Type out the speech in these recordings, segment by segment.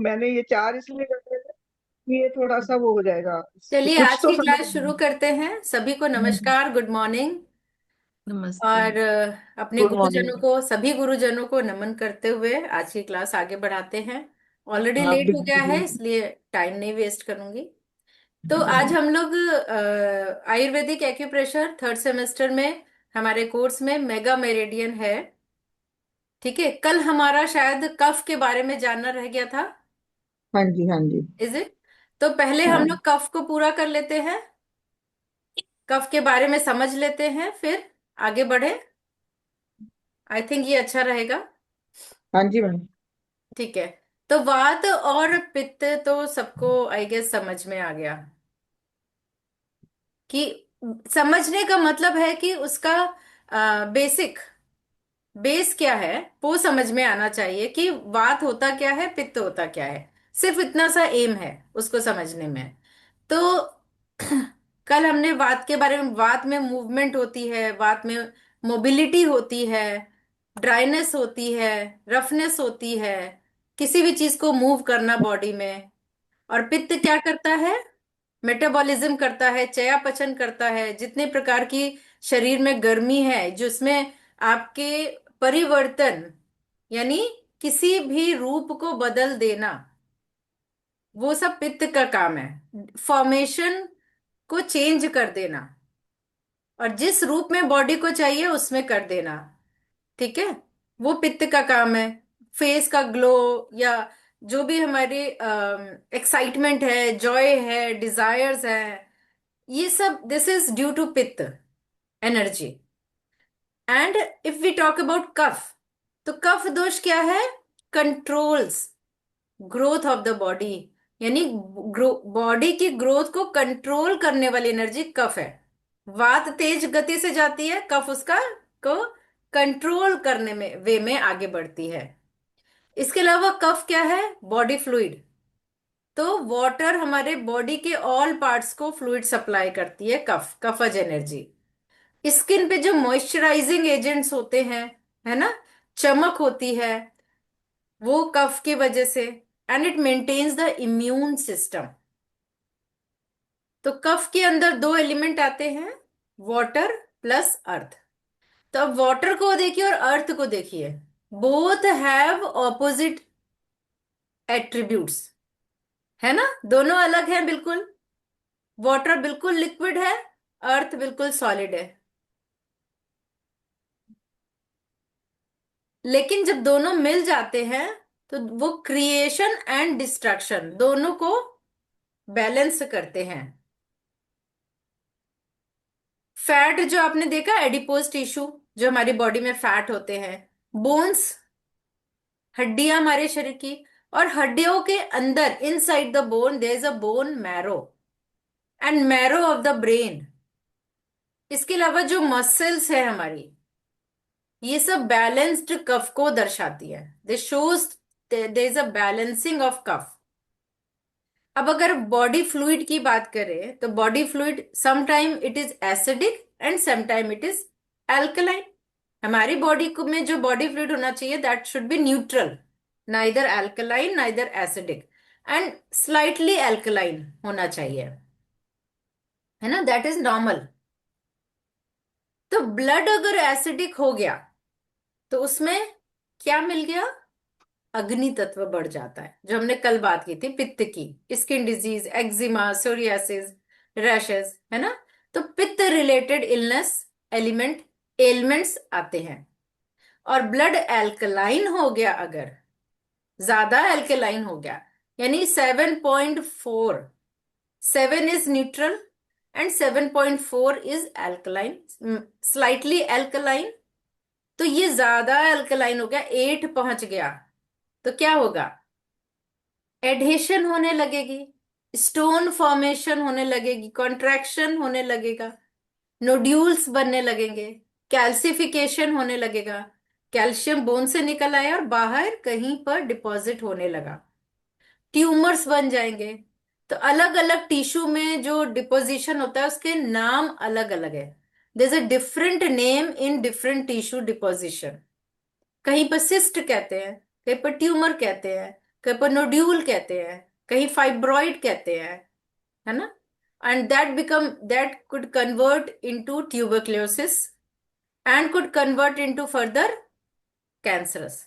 मैंने ये चार इसलिए रखे थे कि ये थोड़ा सा वो हो जाएगा, चलिए कुछ आज तो की समझ क्लास शुरू करते हैं। सभी को में। नमस्कार, गुड मॉर्निंग। नमस्ते। और अपने गुड गुरुजनों मॉर्निंग। को, सभी गुरुजनों को नमन करते हुए आज की क्लास आगे बढ़ाते हैं। ऑलरेडी आप लेट भी हो गया है, बिल्कुल। इसलिए टाइम नहीं वेस्ट करूंगी। तो आज हम लोग आयुर्वेदिक एक्यूप्रेशर थर्ड सेमेस्टर में हमारे कोर्स में मेगा मेरिडियन है। ठीक है, कल हमारा शायद कफ के बारे में जानना रह गया था। हाँ जी, हाँ जी। Is it? तो पहले हम लोग हाँ कफ को पूरा कर लेते हैं, कफ के बारे में समझ लेते हैं, फिर आगे बढ़े। आई थिंक ये अच्छा रहेगा। हाँ जी मैम। ठीक है। तो वात और पित्त तो सबको आई गेस समझ में आ गया कि समझने का मतलब है कि उसका बेसिक बेस क्या है, वो समझ में आना चाहिए कि वात होता क्या है, पित्त होता क्या है। सिर्फ इतना सा एम है उसको समझने में। तो कल हमने वात के बारे में, वात में मूवमेंट होती है, वात में मोबिलिटी होती है, ड्राइनेस होती है, रफनेस होती है, किसी भी चीज को मूव करना बॉडी में। और पित्त क्या करता है? मेटाबॉलिज्म करता है, चयापचय करता है। जितने प्रकार की शरीर में गर्मी है, जिसमें आपके परिवर्तन, यानी किसी भी रूप को बदल देना, वो सब पित्त का काम है। फॉर्मेशन को चेंज कर देना और जिस रूप में बॉडी को चाहिए उसमें कर देना। ठीक है, वो पित्त का काम है। फेस का ग्लो, या जो भी हमारी एक्साइटमेंट है, जॉय है, डिजायर्स है, ये सब this is due to pitta energy. And if we talk about kapha, तो कफ दोष क्या है? Controls growth of the body, यानी बॉडी की ग्रोथ को कंट्रोल करने वाली एनर्जी कफ है। वात तेज गति से जाती है, कफ उसका को कंट्रोल करने में, वे में आगे बढ़ती है। इसके अलावा कफ क्या है? Body fluid. तो वाटर हमारे बॉडी के ऑल पार्ट्स को फ्लूइड सप्लाई करती है, कफ, कफज एनर्जी। स्किन पे जो मॉइस्चराइजिंग एजेंट्स होते हैं, है ना, चमक होती है, वो कफ की वजह से। And it maintains the immune system. तो कफ के अंदर दो एलिमेंट आते हैं, वाटर प्लस अर्थ। तो अब वाटर को देखिए और अर्थ को देखिए, बोथ हैव ऑपोजिट एट्रीब्यूट्स, है ना, दोनों अलग हैं बिल्कुल। वाटर बिल्कुल लिक्विड है, अर्थ बिल्कुल सॉलिड है। लेकिन जब दोनों मिल जाते हैं तो वो क्रिएशन एंड डिस्ट्रक्शन दोनों को बैलेंस करते हैं। फैट जो आपने देखा, एडिपोज टिश्यू, जो हमारी बॉडी में फैट होते हैं, बोन्स, हड्डियां हमारे शरीर की, और हड्डियों के अंदर inside the bone there is a bone marrow and marrow of the brain. इसके अलावा जो मसल्स है हमारी, ये सब बैलेंस्ड कफ को दर्शाती है। This shows there is a balancing of kapha. अब अगर बॉडी फ्लूइड की बात करें, तो body fluid some time it is acidic and some time it is alkaline. हमारी बॉडी को में जो बॉडी फ्लूइड होना चाहिए, that should be neutral, neither alkaline neither acidic, and slightly alkaline होना चाहिए, है ना, दैट इज नॉर्मल। तो ब्लड अगर एसिडिक हो गया तो उसमें क्या मिल गया? अग्नि तत्व बढ़ जाता है, जो हमने कल बात की थी पित्त की, skin disease, eczema, psoriasis, rashes, है ना। तो पित्त रिलेटेड इलनेस, एलिमेंट, एलिमेंट्स आते हैं। और ब्लड एल्कलाइन हो गया, अगर ज्यादा एल्कलाइन हो गया, यानी 7.4, 7 is neutral and 7.4 is alkaline, slightly alkaline. तो ये ज्यादा एल्कलाइन हो गया, 8 पहुंच गया, तो क्या होगा? एडहेशन होने लगेगी, स्टोन फॉर्मेशन होने लगेगी, कॉन्ट्रैक्शन होने लगेगा, नोड्यूल्स बनने लगेंगे, कैल्सिफिकेशन होने लगेगा। कैल्शियम बोन से निकल आया और बाहर कहीं पर डिपॉजिट होने लगा, ट्यूमर्स बन जाएंगे। तो अलग अलग टिश्यू में जो डिपोजिशन होता है उसके नाम अलग अलग है। There is a different name in different tissue deposition. कहीं पर सिस्ट कहते हैं, कहीं पर ट्यूमर कहते हैं, कहीं पर नोड्यूल कहते हैं, कहीं फाइब्रॉइड कहते हैं, है ना। And that could convert into tuberculosis and could convert into further cancerous.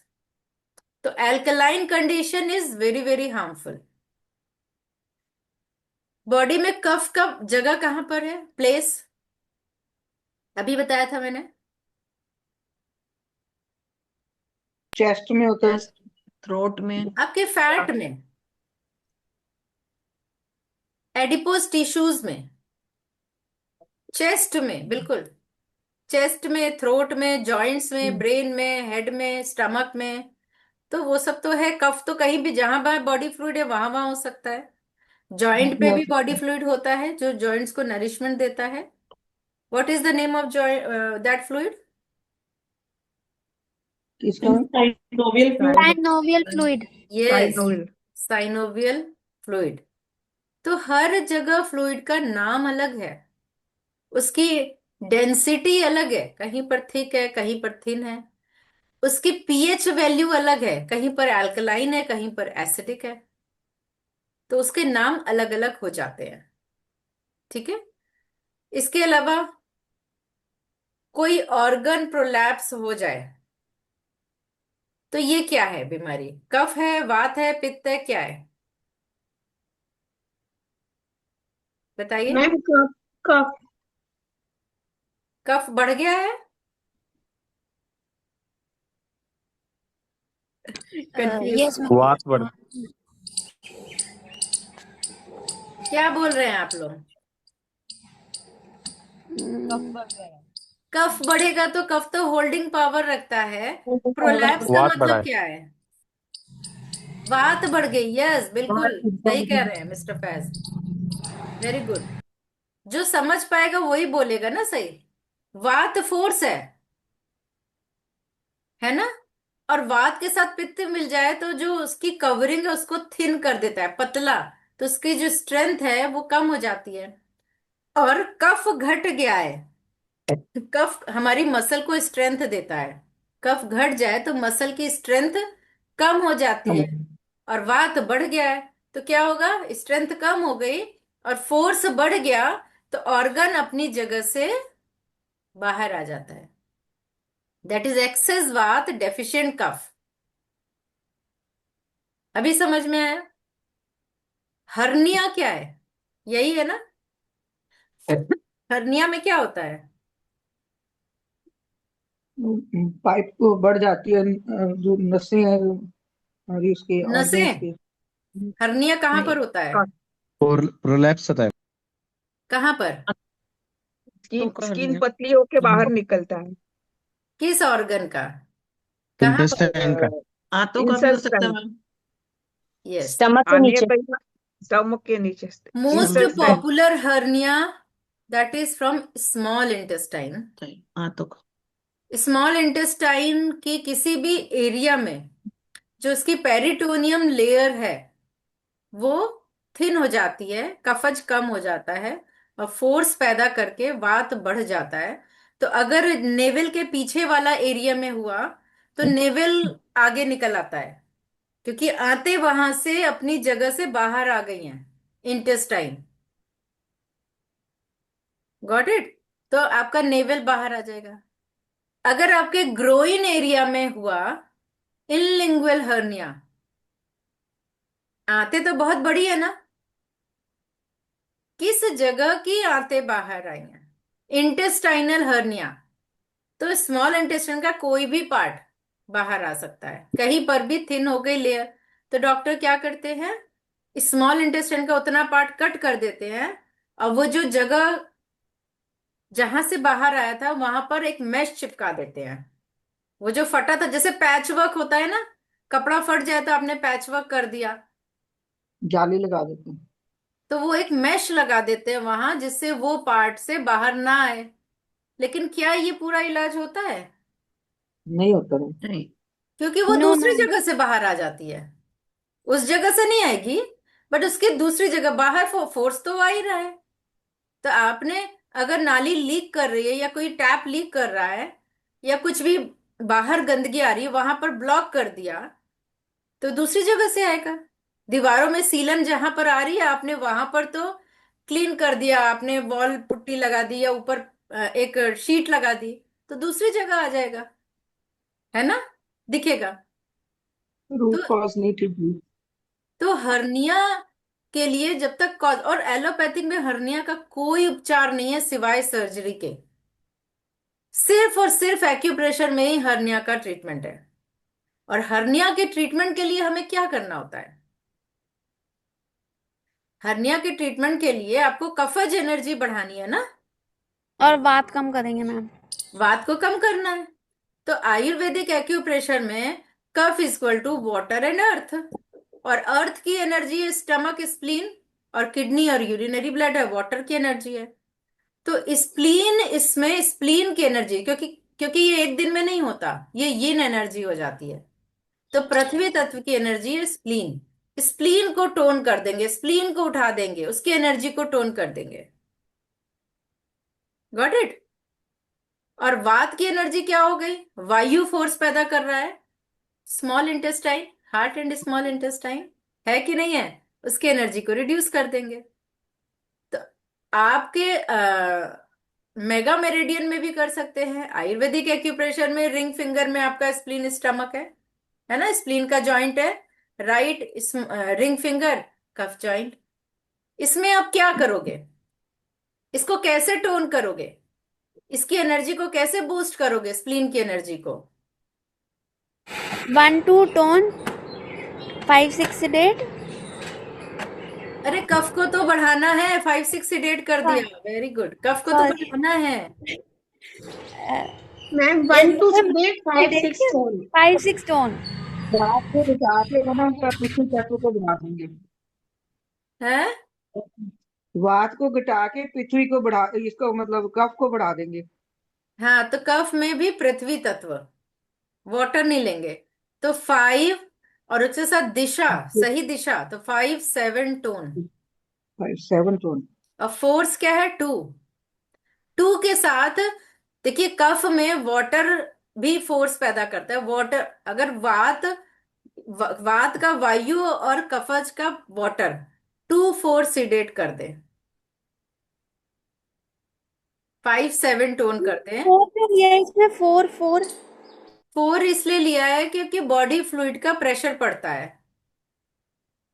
तो alkaline condition is very very harmful. Body में कफ का जगह कहां पर है, प्लेस, अभी बताया था मैंने। चेस्ट में होता है। चेस्ट, थ्रोट में। आपके फैट में, एडिपोज टिश्यूज में, चेस्ट में, बिल्कुल चेस्ट में, थ्रोट में, जॉइंट्स में, ब्रेन में, हेड में, स्टमक में। तो वो सब तो है। कफ तो कहीं भी जहां बॉडी फ्लूइड है वहां वहां हो सकता है। जॉइंट पे हो भी सकता बॉडी है। फ्लूइड होता है जो जॉइंट्स को नरिशमेंट देता है। What is the name of that fluid? किसका? Synovial fluid. Synovial fluid. Yes, synovial. Synovial fluid. तो हर जगह फ्लूइड का नाम अलग है, उसकी डेंसिटी अलग है, कहीं पर थिक है, कहीं पर थिन है। उसकी पीएच वैल्यू अलग है, कहीं पर अल्कलाइन है, कहीं पर एसिडिक है। तो उसके नाम अलग अलग हो जाते हैं। ठीक है। इसके अलावा कोई ऑर्गन प्रोलैप्स हो जाए तो ये क्या है बीमारी? कफ है, वात है, पित्त है, क्या है? बताइए। मैम कफ। कफ। कफ बढ़ गया है? कंफ्यूज। Yes, ma'am. वात बढ़ क्या बोल रहे हैं आप लोग? कफ बढ़ेगा तो कफ तो होल्डिंग पावर रखता है। प्रोलैप्स का वात बढ़ा मतलब है। क्या है? वात बढ़ गई। यस, बिल्कुल सही कह रहे हैं मिस्टर फैज। Very good. जो समझ पाएगा वही बोलेगा ना सही। वात फोर्स है ना। और वात के साथ पित्त मिल जाए तो जो उसकी कवरिंग है उसको थिन कर देता है, पतला। तो उसकी जो स्ट्रेंथ है वो कम हो जाती है। और कफ घट गया है। कफ हमारी मसल को स्ट्रेंथ देता है। कफ घट जाए तो मसल की स्ट्रेंथ कम हो जाती है। और वात बढ़ गया है तो क्या होगा? स्ट्रेंथ कम हो गई और फोर्स बढ़ गया, तो ऑर्गन अपनी जगह से बाहर आ जाता है। दैट इज एक्सेस वात, डेफिशिएंट कफ। अभी समझ में आया? हर्निया क्या है? यही है ना। हर्निया में क्या होता है? पाइप को बढ़ जाती है, जो नसें हैं हमारी, उसके ऑर्गन्स नसें? के। हर्निया कहाँ नहीं, पर होता है? प्रोलैप्स होता है। कहाँ पर? स्किन स्किन पतली होके बाहर निकलता है। किस ऑर्गन का? कहाँ पर? इंटेस्टाइन का। आंतों का भी हो सकता है मैम। यस। Stomach के आने नीचे. कहीं स्टमक के नीचे। Most intestine. Popular hernia that is from small intestine. आंतों का। स्मॉल इंटेस्टाइन की किसी भी एरिया में जो उसकी पेरिटोनियम लेयर है वो थिन हो जाती है, कफज कम हो जाता है और फोर्स पैदा करके वात बढ़ जाता है। तो अगर नेवल के पीछे वाला एरिया में हुआ तो नेवल आगे निकल आता है, क्योंकि आते वहां से अपनी जगह से बाहर आ गई हैं इंटेस्टाइन। Got it? तो आपका नेवल बाहर आ जाएगा। अगर आपके ग्रोइन एरिया में हुआ इनलिंगुअल हर्निया, आते तो बहुत बड़ी है ना, किस जगह की आते बाहर आई हैं? Intestinal hernia. तो स्मॉल इंटेस्टाइन का कोई भी पार्ट बाहर आ सकता है, कहीं पर भी थिन हो गई लेयर। तो डॉक्टर क्या करते हैं? स्मॉल इंटेस्टाइन का उतना पार्ट कट कर देते हैं और वो जो जगह जहां से बाहर आया था वहां पर एक मैश चिपका देते हैं। वो जो फटा था, जैसे पैच वर्क होता है ना, कपड़ा फट जाए तो आपने पैच वर्क कर दिया, जाली लगा देते हैं। तो वो एक मैश लगा देते हैं वहां जिससे वो पार्ट से बाहर ना आए। लेकिन क्या ये पूरा इलाज होता है? नहीं होता है। नहीं। क्योंकि वो No, दूसरी ma'am. जगह से बाहर आ जाती है, उस जगह से नहीं आएगी, बट उसकी दूसरी जगह बाहर फोर्स तो आ ही रहा है। तो आपने अगर नाली लीक कर रही है या कोई टैप लीक कर रहा है या कुछ भी बाहर गंदगी आ रही है वहां पर ब्लॉक कर दिया, तो दूसरी जगह से आएगा। दीवारों में सीलन जहां पर आ रही है आपने वहां पर तो क्लीन कर दिया, आपने वॉल पुट्टी लगा दी या ऊपर एक शीट लगा दी, तो दूसरी जगह आ जाएगा, है ना, दिखेगा। तो रूट कॉज नहीं ठीक हुई। हर्निया के लिए जब तक कॉज, और एलोपैथिक में हर्निया का कोई उपचार नहीं है सिवाय सर्जरी के। सिर्फ और सिर्फ एक्यूप्रेशर में ही हर्निया का ट्रीटमेंट है। और हर्निया के ट्रीटमेंट के लिए हमें क्या करना होता है? हर्निया के ट्रीटमेंट के लिए आपको कफज एनर्जी बढ़ानी है ना, और बात कम करेंगे मैम। वात को कम करना है। तो आयुर्वेदिक एक्यूप्रेशर में कफ equal to water and earth, और अर्थ की एनर्जी है स्टमक, स्प्लीन, और किडनी और यूरिनरी ब्लड है, वाटर की एनर्जी है। तो स्प्लीन, इसमें स्प्लीन की एनर्जी, क्योंकि क्योंकि ये एक दिन में नहीं होता, ये यिन एनर्जी हो जाती है। तो पृथ्वी तत्व की एनर्जी है स्प्लीन। स्प्लीन को टोन कर देंगे, स्प्लीन को उठा देंगे, उसकी एनर्जी को टोन कर देंगे। Got it. और वात की एनर्जी क्या हो गई? वायु फोर्स पैदा कर रहा है small intestine, heart and small intestine, है कि नहीं है? उसकी एनर्जी को रिड्यूस कर देंगे। तो आपके मेगा मेरिडियन में भी कर सकते हैं। आयुर्वेदिक एक्यूप्रेशर में रिंग फिंगर में आपका स्प्लीन स्टमक है ना, स्प्लीन का जॉइंट है, राइट रिंग फिंगर कफ जॉइंट। इसमें आप क्या करोगे? इसको कैसे टोन करोगे? इसकी एनर्जी को कैसे बूस्ट करोगे, स्प्लीन की एनर्जी को? 1 2 टोन, 5 6 sedate। अरे कफ को तो बढ़ाना है, 5 6 सीडेट कर दिया, वेरी गुड। कफ को तो सॉरी बढ़ाना है। Ma'am 1 to 8 5 6 tone. 5 6 टोन। वात को घटा के है ना उसका पृथ्वी तत्व को बढ़ा देंगे। है वात को घटा के पृथ्वी को बढ़ा, इसको मतलब कफ को बढ़ा देंगे। हाँ, तो कफ में भी पृथ्वी तत्व, वाटर नहीं लेंगे। तो 5, और उसके साथ दिशा, सही दिशा, तो 5 7 टोन। 7 टोन। और फोर्स क्या है? 2। 2 के साथ देखिए, कफ में वाटर भी फोर्स पैदा करता है। वाटर, अगर वात का वायु और कफज का वाटर, 2 4 सीडेट कर दे, 5 7 टोन करते हैं। 4 क्यों लिया है इसमें? 4 4। 4 इसलिए लिया है क्योंकि बॉडी फ्लूइड का प्रेशर पड़ता है।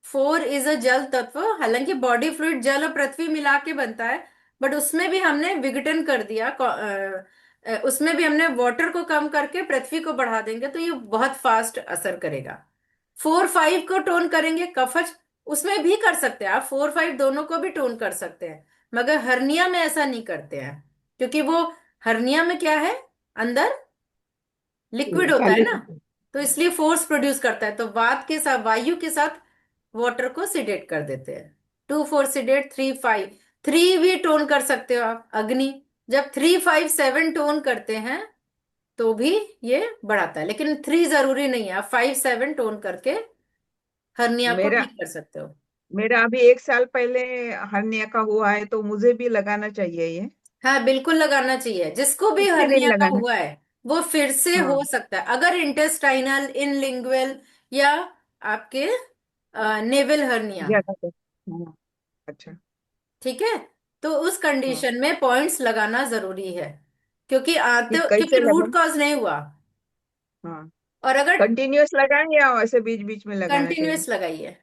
4 इज अ जल तत्व, हालांकि बॉडी फ्लूइड जल और पृथ्वी मिला के बनता है, बट उसमें भी हमने विघटन कर दिया। उसमें भी हमने वाटर को कम करके पृथ्वी को बढ़ा देंगे, तो ये बहुत फास्ट असर करेगा। 4 5 को टोन करेंगे कफज, उसमें भी कर सकते हैं आप, 4 5 दोनों को भी टोन कर सकते हैं, मगर हर्निया में ऐसा नहीं करते हैं, क्योंकि वो हर्निया में क्या है, अंदर लिक्विड होता है ना, तो इसलिए फोर्स प्रोड्यूस करता है। तो वात के साथ, वायु के साथ वाटर को सिडेट कर देते हैं। 2 4 सिडेट, 3 5, 3 भी टोन कर सकते हो आप, अग्नि। जब 3 5 7 टोन करते हैं तो भी ये बढ़ाता है, लेकिन 3 जरूरी नहीं है, आप 5 7 टोन करके हर्निया को मेरा ठीक कर सकते हो। मेरा अभी 1 साल पहले हर्निया का हुआ है, तो मुझे भी लगाना चाहिए ये? हाँ, बिल्कुल लगाना चाहिए। जिसको भी कितने दिन हर्निया का लगाना? हुआ है वो फिर से हाँ, हो सकता है, अगर इंटेस्टाइनल, इनलिंगुअल, या आपके नेवल हर्निया। ज्यादा तो। हाँ, अच्छा। ठीक है, तो उस हाँ, कंडीशन में पॉइंट्स लगाना जरूरी है, क्योंकि कि क्योंकि कैसे रूट लगा? कॉज नहीं हुआ। हाँ, और अगर कंटिन्यूअस लगाएं या ऐसे बीच बीच में लगाना चाहिए? कंटिन्यूअस लगाइए,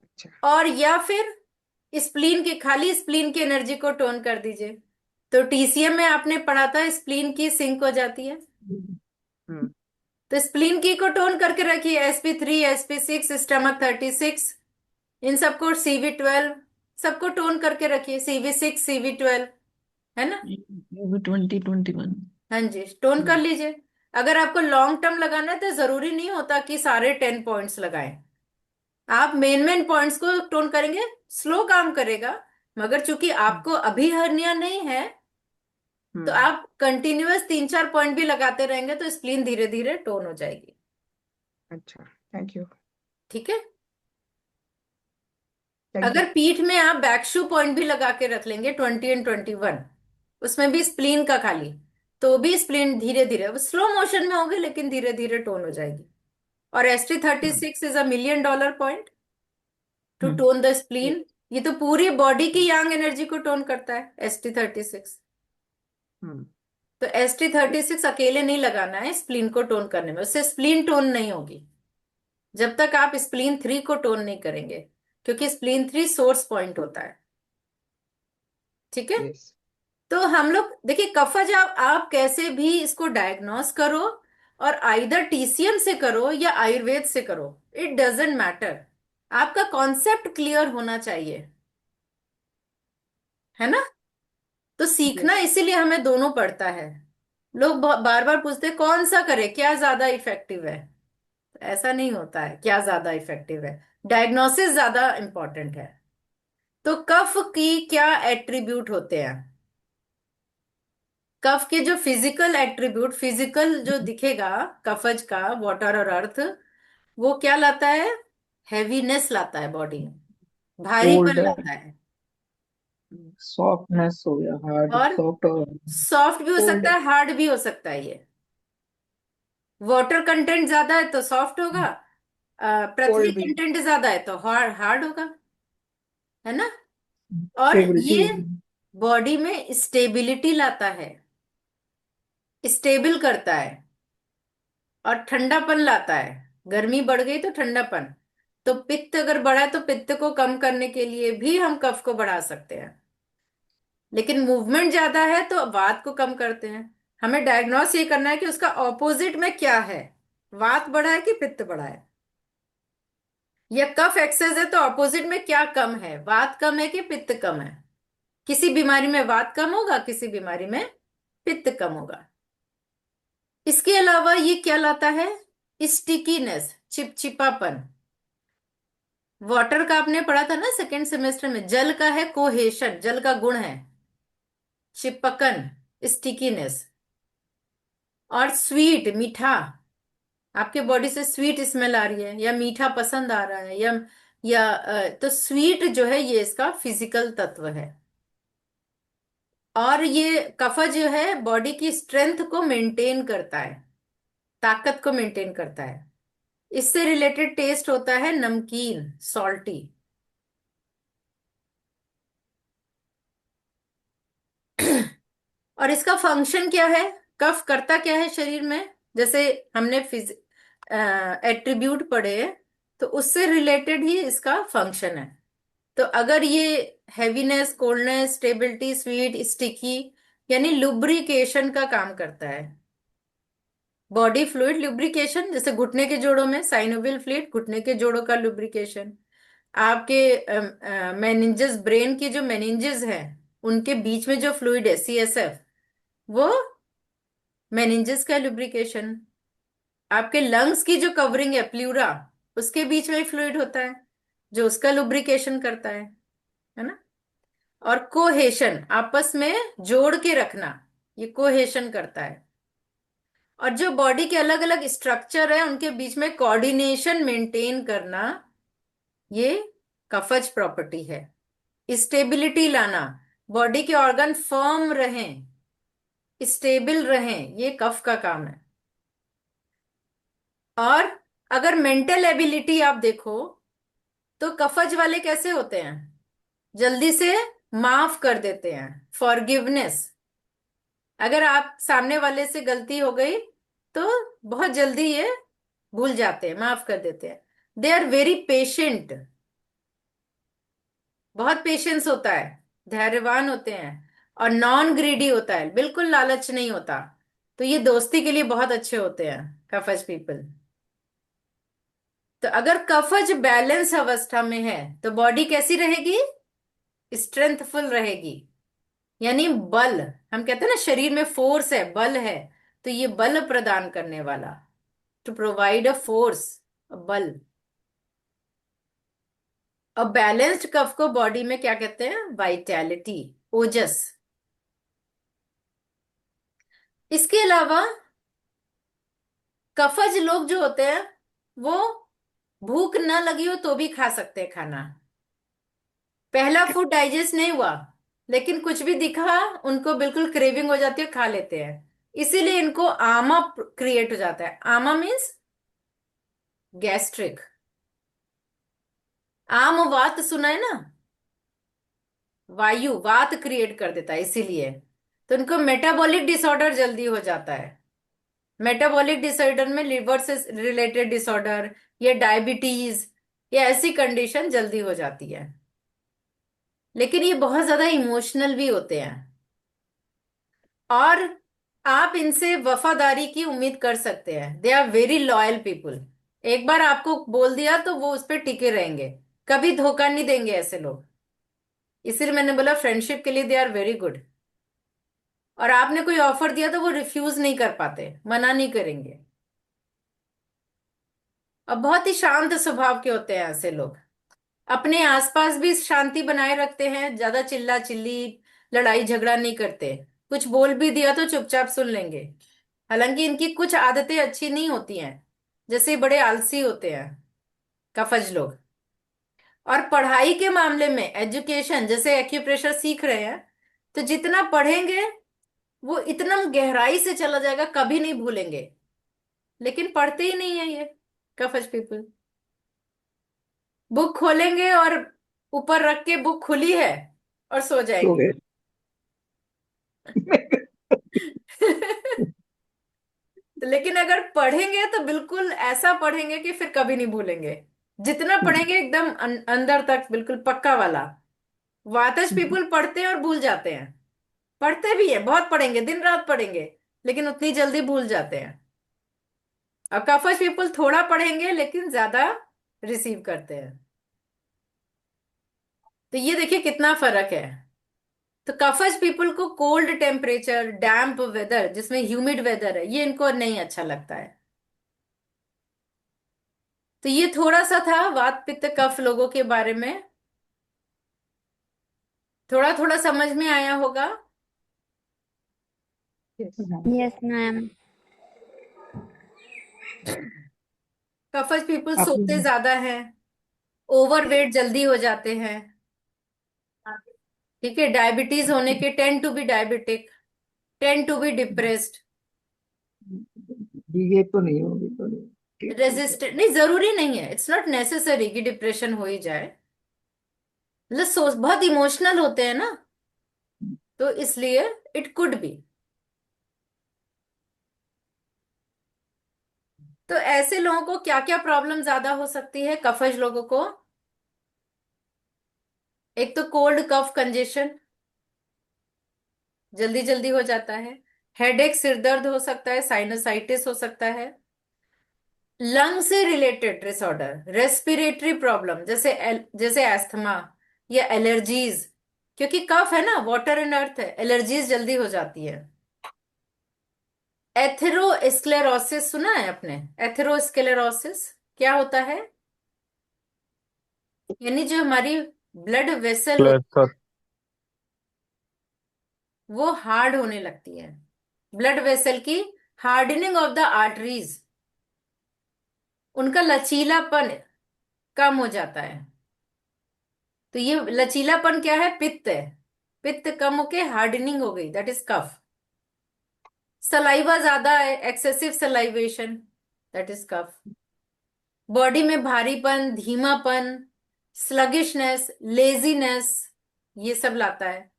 अच्छा। और या फिर स्प्लीन की, खाली स्प्लीन की एनर्जी को टोन कर दीजिए। तो टीसीएम में आपने पढ़ा था स्प्लीन की सिंक हो जाती है, हम्म। तो स्प्लीन की को टोन करके रखिए, SP3 SP6 स्टमक 36, इन सबको, CV12 सबको टोन करके रखिए, CV6 CV12, है ना। भी 2021। हाँ जी, टोन कर लीजिए। अगर आपको लॉन्ग टर्म लगाना है तो जरूरी नहीं होता कि सारे 10 पॉइंट्स लगाएं, आप मेन मेन पॉइंट्स को टोन करेंगे, स्लो काम करेगा। मगर चूंकि आपको अभी हर्निया नहीं है, तो हम्म। आप कंटिन्यूअस 3 4 पॉइंट भी लगाते रहेंगे तो स्प्लीन धीरे धीरे टोन हो जाएगी। अच्छा, थैंक यू। ठीक है। Thank you. अगर पीठ में आप बैक शू पॉइंट भी लगा के रख लेंगे 20 एंड 21, उसमें भी स्प्लीन का खाली, तो भी स्प्लीन धीरे धीरे, स्लो मोशन में होगी लेकिन धीरे धीरे टोन हो जाएगी। और ST36 is $1 million point two hmm, tone the spleen. ये तो पूरी बॉडी की यांग एनर्जी को टोन करता है ST36। हम्म, तो ST36 अकेले नहीं लगाना है स्प्लीन को टोन करने में, उससे स्प्लीन टोन नहीं होगी जब तक आप स्प्लीन 3 को टोन नहीं करेंगे, क्योंकि स्प्लीन 3 सोर्स पॉइंट होता है। ठीक है। yes, तो हम लोग देखिए कफज आप कैसे भी इसको डायग्नोस करो, और आइदर TCM से करो या आयुर्वेद से करो, इट डजेंट मैटर। आपका कॉन्सेप्ट क्लियर होना चाहिए, है ना। तो सीखना yes, इसीलिए हमें दोनों पड़ता है। लोग बार बार पूछते हैं कौन सा करे, क्या ज्यादा इफेक्टिव है। ऐसा नहीं होता है क्या ज्यादा इफेक्टिव है, डायग्नोसिस ज्यादा इंपॉर्टेंट है। तो कफ की क्या एट्रीब्यूट होते हैं, कफ के जो फिजिकल एट्रीब्यूट, फिजिकल जो दिखेगा कफज का, वाटर और अर्थ, वो क्या लाता है, हैवीनेस लाता है बॉडी में, भारीपन कोल्ड, लाता है। सॉफ्टनेस हो गया, हार्ड और सॉफ्ट और सॉफ्ट भी हो कोल्ड। सकता है, हार्ड भी हो सकता है। ये वाटर कंटेंट ज्यादा है तो सॉफ्ट होगा, पृथ्वी कोल्ड भी, कंटेंट ज्यादा है तो हार्ड हार्ड होगा, है ना। और स्टेबिलिटी ये होगी। बॉडी में स्टेबिलिटी लाता है, स्टेबल करता है, और ठंडापन लाता है। गर्मी बढ़ गई तो ठंडापन। तो पित्त अगर बढ़ा है तो पित्त को कम करने के लिए भी हम कफ को बढ़ा सकते हैं, लेकिन मूवमेंट ज्यादा है तो वात को कम करते हैं। हमें डायग्नोस ये करना है कि उसका ऑपोजिट में क्या है, वात बढ़ा है कि पित्त बढ़ा है, या कफ एक्सेस है तो ऑपोजिट में क्या कम है, वात कम है कि पित्त कम है। किसी बीमारी में वात कम होगा, किसी बीमारी में पित्त कम होगा। इसके अलावा ये क्या लाता है, स्टिकीनेस, चिपचिपापन। वाटर का आपने पढ़ा था ना सेकेंड सेमेस्टर में, जल का है कोहेशन, जल का गुण है चिपकन, स्टिकीनेस। और स्वीट, मीठा, आपके बॉडी से स्वीट स्मेल आ रही है या मीठा पसंद आ रहा है, तो स्वीट जो है ये इसका फिजिकल तत्व है। और ये कफा जो है बॉडी की स्ट्रेंथ को मेंटेन करता है, ताकत को मेंटेन करता है। इससे रिलेटेड टेस्ट होता है नमकीन, सॉल्टी। और इसका फंक्शन क्या है, कफ करता क्या है शरीर में, जैसे हमने एट्रीब्यूट पढ़े, तो उससे रिलेटेड ही इसका फंक्शन है। तो अगर ये heaviness, coldness, stability, sweet, sticky, यानी लुब्रिकेशन का काम करता है। बॉडी फ्लूइड लुब्रिकेशन, जैसे घुटने के जोड़ों में साइनोवियल फ्लूइड, घुटने के जोड़ों का लुब्रिकेशन। आपके मेनिंजेस, ब्रेन के जो मेनिंजेस हैं उनके बीच में जो फ्लूइड है CSF, वो मेनिंजेस का लुब्रिकेशन। आपके लंग्स की जो कवरिंग है प्लूरा, उसके बीच में फ्लूइड होता है जो उसका लुब्रिकेशन करता है ना। और कोहेशन, आपस में जोड़ के रखना, ये कोहेशन करता है। और जो बॉडी के अलग अलग स्ट्रक्चर है उनके बीच में कोऑर्डिनेशन मेंटेन करना, ये कफज प्रॉपर्टी है। स्टेबिलिटी लाना, बॉडी के ऑर्गन फर्म रहें, स्टेबल रहें, ये कफ का काम है। और अगर मेंटल एबिलिटी आप देखो तो कफज वाले कैसे होते हैं, जल्दी से माफ कर देते हैं, फॉरगिवनेस। अगर आप सामने वाले से गलती हो गई तो बहुत जल्दी ये भूल जाते हैं, माफ कर देते हैं। दे आर वेरी पेशेंट, बहुत पेशेंस होता है, धैर्यवान होते हैं। और नॉन ग्रीडी होता है, बिल्कुल लालच नहीं होता। तो ये दोस्ती के लिए बहुत अच्छे होते हैं कफज पीपल। तो अगर कफज बैलेंस अवस्था में है तो बॉडी कैसी रहेगी, स्ट्रेंथफुल रहेगी। यानी बल, हम कहते हैं ना शरीर में फोर्स है, बल है, तो ये बल प्रदान करने वाला, टू प्रोवाइड अ फोर्स, बल। और बैलेंस्ड कफ को बॉडी में क्या कहते हैं, वाइटैलिटी, ओजस। इसके अलावा कफज लोग जो होते हैं वो भूख ना लगी हो तो भी खा सकते हैं खाना, पहला फूड डाइजेस्ट नहीं हुआ लेकिन कुछ भी दिखा उनको बिल्कुल क्रेविंग हो जाती है, खा लेते हैं। इसीलिए इनको आमा क्रिएट हो जाता है। आमा मीन्स गैस्ट्रिक। आम वात सुना है ना, वायु वात क्रिएट कर देता है इसीलिए। तो उनको मेटाबॉलिक डिसऑर्डर जल्दी हो जाता है। मेटाबॉलिक डिसऑर्डर में लिवर से रिलेटेड डिसऑर्डर या डायबिटीज या ऐसी कंडीशन जल्दी हो जाती है। लेकिन ये बहुत ज्यादा इमोशनल भी होते हैं, और आप इनसे वफादारी की उम्मीद कर सकते हैं। They are very loyal people. एक बार आपको बोल दिया तो वो उस पर टिके रहेंगे, कभी धोखा नहीं देंगे ऐसे लोग। इसीलिए मैंने बोला फ्रेंडशिप के लिए दे आर वेरी गुड। और आपने कोई ऑफर दिया तो वो रिफ्यूज नहीं कर पाते, मना नहीं करेंगे। और बहुत ही शांत स्वभाव के होते हैं ऐसे लोग। अपने आसपास भी शांति बनाए रखते हैं, ज्यादा चिल्ला चिल्ली लड़ाई झगड़ा नहीं करते। कुछ बोल भी दिया तो चुपचाप सुन लेंगे। हालांकि इनकी कुछ आदतें अच्छी नहीं होती हैं, जैसे बड़े आलसी होते हैं कफज लोग। और पढ़ाई के मामले में एजुकेशन, जैसे एक्यूप्रेशर सीख रहे हैं, तो जितना पढ़ेंगे वो इतना गहराई से चला जाएगा, कभी नहीं भूलेंगे। लेकिन पढ़ते ही नहीं है ये कफज पीपल। बुक खोलेंगे और ऊपर रख के बुक खुली है और सो सो जाएंगे। गए। तो लेकिन अगर पढ़ेंगे तो बिल्कुल ऐसा पढ़ेंगे कि फिर कभी नहीं भूलेंगे। जितना पढ़ेंगे एकदम अंदर तक बिल्कुल पक्का वाला। वातज पीपल पढ़ते हैं और भूल जाते हैं। पढ़ते भी हैं, बहुत पढ़ेंगे, दिन रात पढ़ेंगे, लेकिन उतनी जल्दी भूल जाते हैं। और कफज पीपल थोड़ा पढ़ेंगे लेकिन ज्यादा रिसीव करते हैं। तो ये देखिए कितना फर्क है। तो कफज पीपल को कोल्ड टेम्परेचर, डैम्प वेदर जिसमें ह्यूमिड वेदर है, ये इनको नहीं अच्छा लगता है। तो ये थोड़ा सा था वात पित्त कफ लोगों के बारे में। थोड़ा थोड़ा समझ में आया होगा। Yes, ma'am. कफज पीपल आप सोते ज्यादा हैं, ओवरवेट जल्दी हो जाते हैं। ठीक है, डायबिटीज होने के, tend to be diabetic, tend to be depressed, ये तो नहीं होगी तो नहीं। ठीक है, ठीक है। रेजिस्टेंट। नहीं, जरूरी नहीं है, इट्स नॉट नेसेसरी कि डिप्रेशन हो ही जाए। मतलब सोच बहुत इमोशनल होते हैं ना, तो इसलिए इट कुड बी। तो ऐसे लोगों को क्या क्या प्रॉब्लम ज्यादा हो सकती है कफज लोगों को? एक तो कोल्ड कफ कंजेशन जल्दी जल्दी हो जाता है। हेडेक, सिर दर्द हो सकता है, साइनसाइटिस हो सकता है। लंग से रिलेटेड डिसऑर्डर, रेस्पिरेटरी प्रॉब्लम जैसे जैसे एस्थमा या एलर्जीज। क्योंकि कफ है ना, वाटर एंड अर्थ है, एलर्जीज जल्दी हो जाती है। एथेरोस्क्लेरोसिस सुना है आपने? एथेरोस्क्लेरोसिस क्या होता है? यानी जो हमारी ब्लड वेसल होती क्लैट है वो हार्ड होने लगती है। ब्लड वेसल की हार्डनिंग ऑफ द आर्टरीज, उनका लचीलापन कम हो जाता है। तो ये लचीलापन क्या है? पित्त है। पित्त कम होके हार्डनिंग हो गई, दैट इज कफ। सलाइवा ज्यादा है, एक्सेसिव सलाइवेशन, दैट इज कफ। बॉडी में भारीपन, धीमापन, स्लगिशनेस, लेजीनेस, ये सब लाता है।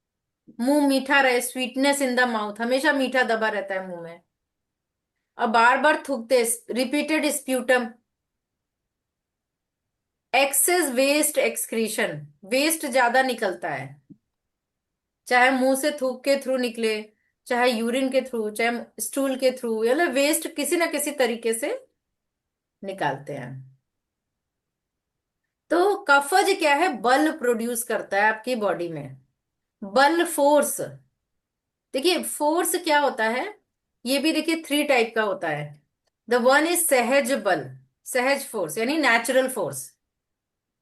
मुंह मीठा रहे, स्वीटनेस इन द माउथ, हमेशा मीठा दबा रहता है मुंह में। और बार बार थूकते, repeated sputum, excess waste excretion, waste ज्यादा निकलता है, चाहे मुंह से थूक के थ्रू निकले, चाहे यूरिन के थ्रू, चाहे स्टूल के थ्रू, या वेस्ट किसी ना किसी तरीके से निकालते हैं। तो कफज क्या है? बल प्रोड्यूस करता है आपकी बॉडी में, बल, फोर्स। देखिए फोर्स क्या होता है, ये भी देखिए थ्री टाइप का होता है। द वन इज सहज बल, सहज फोर्स यानी natural force.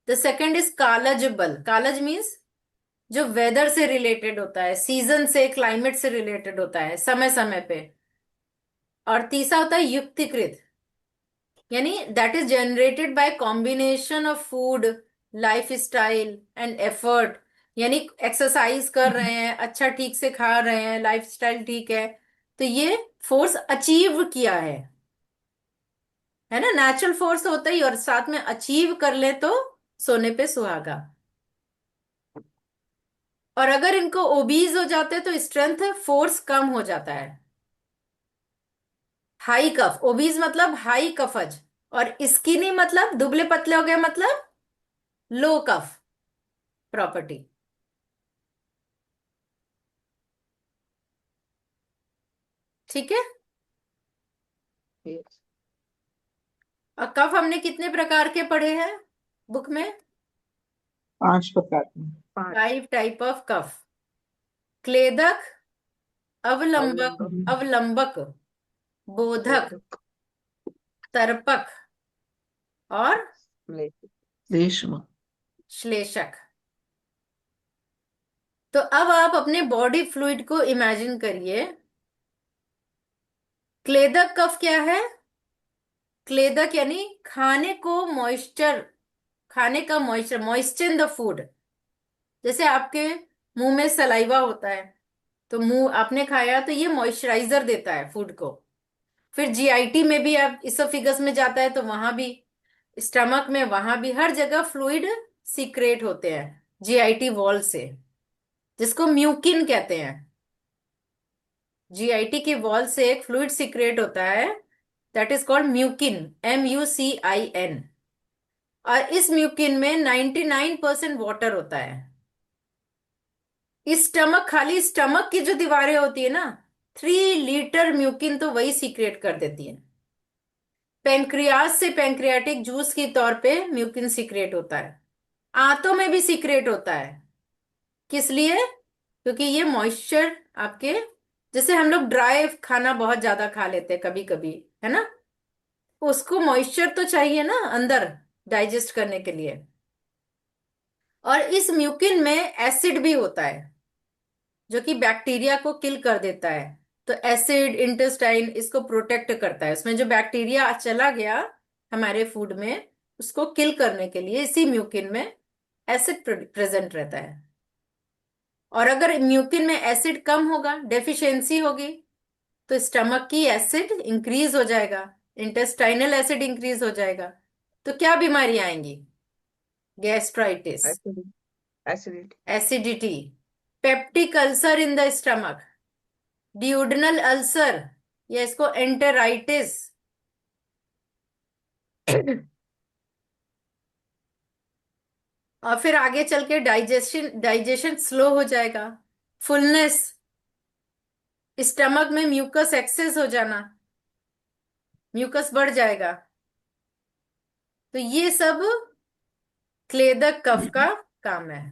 The second is कालज बल, कालज मीन्स जो वेदर से रिलेटेड होता है, सीजन से, क्लाइमेट से रिलेटेड होता है, समय समय पे। और तीसरा होता है युक्तिकृत, यानी that is generated by combination of food, life style and effort. यानी एक्सरसाइज कर रहे हैं, अच्छा ठीक से खा रहे हैं, लाइफ स्टाइल ठीक है, तो ये फोर्स अचीव किया है ना, नेचुरल फोर्स होता ही, और साथ में अचीव कर ले तो सोने पे सुहागा। और अगर इनको ओबीज हो जाते हैं तो स्ट्रेंथ फोर्स कम हो जाता है। हाई कफ, ओबीज मतलब हाई कफज, और स्किनी मतलब दुबले पतले हो गए मतलब लो कफ प्रॉपर्टी। ठीक है। Yes. और कफ हमने कितने प्रकार के पढ़े हैं बुक में? 5 प्रकार के। 5 5 टाइप ऑफ कफ। क्लेदक, अवलंबक, अवलंबक, अवलंबक, बोधक, बोधक, तर्पक और श्लेषक। रेशमा। श्लेषक। तो अब आप अपने बॉडी फ्लूइड को इमेजिन करिए। क्लेदक कफ क्या है? क्लेदक यानी खाने को मॉइस्चर, खाने का moisture, moisture in the food. जैसे आपके मुंह में सलाइवा होता है, तो मुंह आपने खाया तो ये मॉइस्चराइजर देता है फूड को। फिर जीआईटी में भी, आप इसोफिगस में जाता है तो वहां भी, स्टमक में, वहां भी, हर जगह फ्लूइड सीक्रेट होते हैं जीआईटी वॉल से, जिसको म्यूकिन कहते हैं। जीआईटी की वॉल से एक फ्लूइड सीक्रेट होता है, that is called mucin, MUCIN। और इस म्यूकिन में 99% वाटर होता है। इस स्टमक, खाली स्टमक की जो दीवारें होती है ना, 3 लीटर म्यूकिन तो वही सीक्रेट कर देती है। पेंक्रियाज से पेंक्रियाटिक जूस के तौर पे म्यूकिन सीक्रेट होता है। आंतों में भी सीक्रेट होता है। किस लिए? क्योंकि ये मॉइस्चर आपके, जैसे हम लोग ड्राई खाना बहुत ज्यादा खा लेते हैं कभी कभी, है ना, उसको मॉइस्चर तो चाहिए ना अंदर डाइजेस्ट करने के लिए। और इस म्यूकिन में एसिड भी होता है जो कि बैक्टीरिया को किल कर देता है। तो एसिड इंटेस्टाइन इसको प्रोटेक्ट करता है, उसमें जो बैक्टीरिया चला गया हमारे फूड में, उसको किल करने के लिए इसी म्यूकिन में एसिड प्रेजेंट रहता है। और अगर म्यूकिन में एसिड कम होगा, डेफिशिएंसी होगी, तो स्टमक की एसिड इंक्रीज हो जाएगा, इंटेस्टाइनल एसिड इंक्रीज हो जाएगा। तो क्या बीमारियां आएंगी? Gastritis, acidity, acidity, peptic ulcer in the stomach, duodenal ulcer, या इसको एंटेराइटिस। और फिर आगे चल के डाइजेशन डाइजेशन स्लो हो जाएगा, फुलनेस, स्टमक में म्यूकस एक्सेस हो जाना, म्यूकस बढ़ जाएगा। तो ये सब क्लेदक कफ का काम है।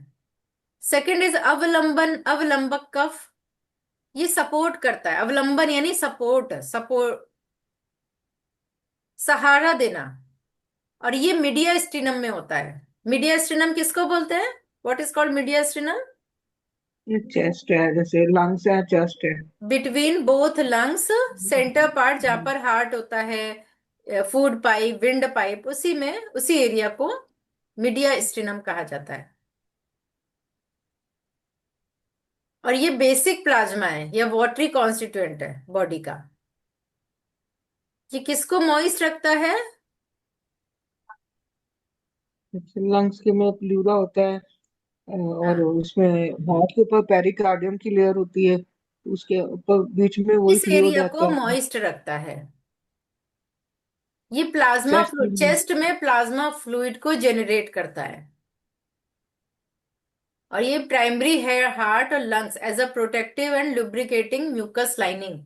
सेकंड इज अवलंबन, अवलंबक कफ। ये सपोर्ट करता है, अवलंबन यानी सपोर्ट, सपोर्ट, सहारा देना। और ये मीडियास्टिनम में होता है। मीडियास्टिनम किसको बोलते हैं? What is called mediastinum? ये चेस्ट है, जैसे लंग्स है, चेस्ट है। Between both lungs, centre part जहां पर हार्ट होता है, फूड पाइप, विंड पाइप, उसी में, उसी एरिया को मीडियास्टिनम कहा जाता है। और ये बेसिक प्लाज्मा है या वाटरी कॉन्स्टिट्यूएंट है बॉडी का। ये किसको मॉइस्ट रखता है? लंग्स के में प्लूरा होता है, और हाँ, उसमें हार्ट के ऊपर पेरिकार्डियम की लेयर होती है, उसके ऊपर बीच में वही इस फ्लूइड एरिया रहता को है। मॉइस्ट रखता है। ये प्लाज्मा, चेस्ट चेस्ट में प्लाज्मा फ्लूइड को जेनरेट करता है। और ये प्राइमरी है हार्ट और lungs as a protective and lubricating mucus lining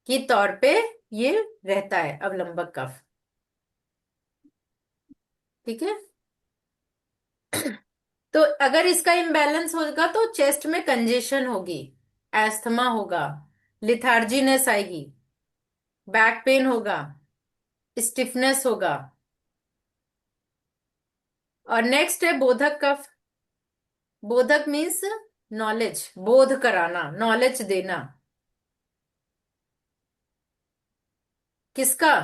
के तौर पे ये रहता है अवलंबक कफ। ठीक है। तो अगर इसका इम्बैलेंस होगा तो चेस्ट में कंजेशन होगी, एस्थमा होगा, लिथार्जीनेस आएगी, बैक पेन होगा, स्टिफनेस होगा। और नेक्स्ट है बोधक कफ। बोधक मीन्स नॉलेज, बोध कराना, नॉलेज देना। किसका?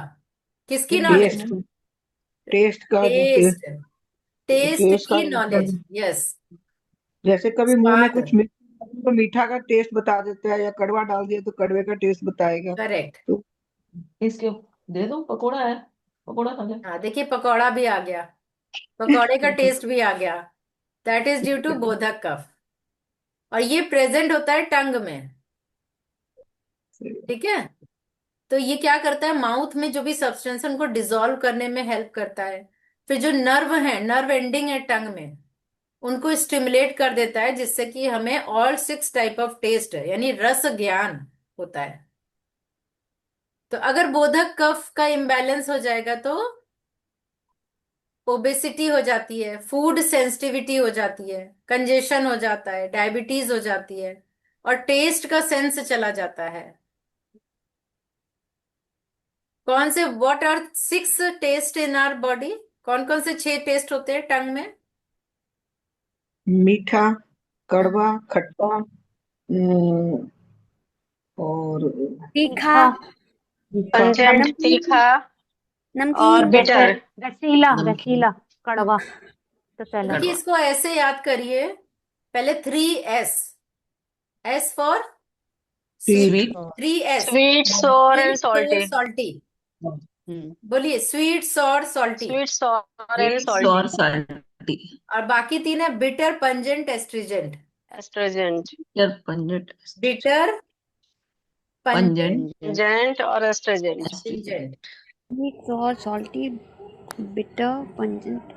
किसकी नॉलेज? टेस्ट, टेस्ट का जो टेस्ट, टेस्ट टेस्ट का की नॉलेज, यस। जैसे कभी मुंह में स्वाद, कुछ तो मीठा का टेस्ट बता देता है, या कड़वा डाल दिया तो कड़वे का टेस्ट बताएगा। करेक्ट। तो इसके दे दो पकोड़ा है। पकोड़ा खा गया। हाँ देखिए, पकौड़ा भी आ गया, पकौड़े का टेस्ट भी आ गया। दैट इज ड्यू टू बोधक कफ। और ये प्रेजेंट होता है टंग में। ठीक है। तो ये क्या करता है, माउथ में जो भी सब्सटेंस है उनको डिसॉल्व करने में हेल्प करता है। फिर जो नर्व है, नर्व एंडिंग है टंग में, उनको स्टिमुलेट कर देता है, जिससे कि हमें ऑल 6 टाइप ऑफ टेस्ट है, यानी रस ज्ञान होता है। तो अगर बोधक कफ का इम्बैलेंस हो जाएगा तो ओबेसिटी हो जाती है, फूड सेंसिटिविटी हो जाती है, कंजेशन हो जाता है, डायबिटीज हो जाती है, और टेस्ट का सेंस चला जाता है। कौन से, what are 6 taste in our body? कौन कौन से 6 टेस्ट होते हैं टंग में? मीठा, हम्म, कड़वा, खट्टा, और तीखा, तीखा। पंचेंट, नमकीन, तीखा और नमकीन, बिटर। रसीला नमकीन। रसीला कड़वा तो सैलड। देखिए कड़वा। इसको ऐसे याद करिए। पहले 3 S, S for sweet, sweet. 3S, sweet, sour and sweet sour salty. Salty. बोलिए, sweet sour salty. Sweet, sour and sweet salty. Sour salty. और बाकी 3 है bitter, pungent, astringent. Astringent. Bitter pungent. Bitter, pungent, pungent. जेंट और astringent. Astringent. Astringent. sweet, sour, salty, bitter, pungent,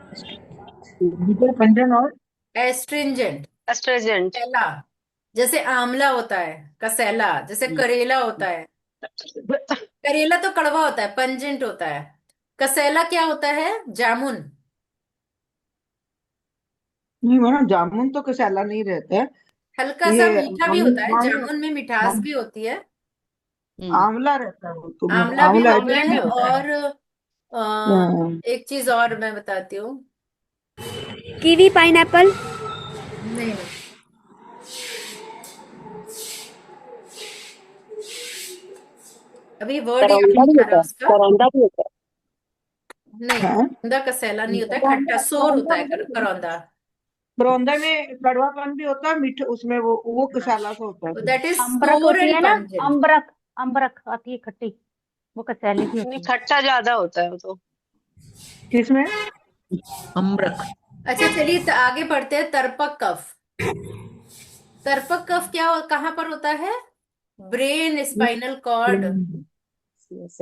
bitter, pungent और astringent, एस्ट्रोजेंट। कैला, जैसे आंवला होता है, कसेला, जैसे करेला होता है। करेला तो कड़वा होता है, पंजेंट होता है। कसेला क्या होता है? जामुन। नहीं मैडम, जामुन तो कसाला नहीं रहता है। हल्का सा ये मीठा भी होता है, आंवला, जामुन में मिठास भी होती है। आंवला रहता है वो तो, आंवला भी आंवला होता आंवले भी है, होता है। और हाँ। एक चीज और मैं बताती हूँ। kiwi, pineapple, नहीं नहीं, अभी वर्ड याद करौंदा भी नहीं आ होता रहा है, उसका। करौंदा भी होता है। नहीं, हाँ? करौंदा कसेला नहीं होता है, खट्टा करौंदा, सोर होता है करौंदा। करौंदा में कड़वापन भी होता है, मीठा उसमें, वो कसाला सा होता है फिर। दैट इज अम्बरक सोर होती एंड है ना, पंजेंट। अम्बरक, अम्बरक आती है खट्टी, वो कसैले की नहीं, होती है। खट्टा ज्यादा होता है वो तो। किसमें? अमरख। अच्छा चलिए, आगे बढ़ते हैं। तर्पक कफ। तर्पक कफ कहाँ पर होता है? Brain, spinal cord.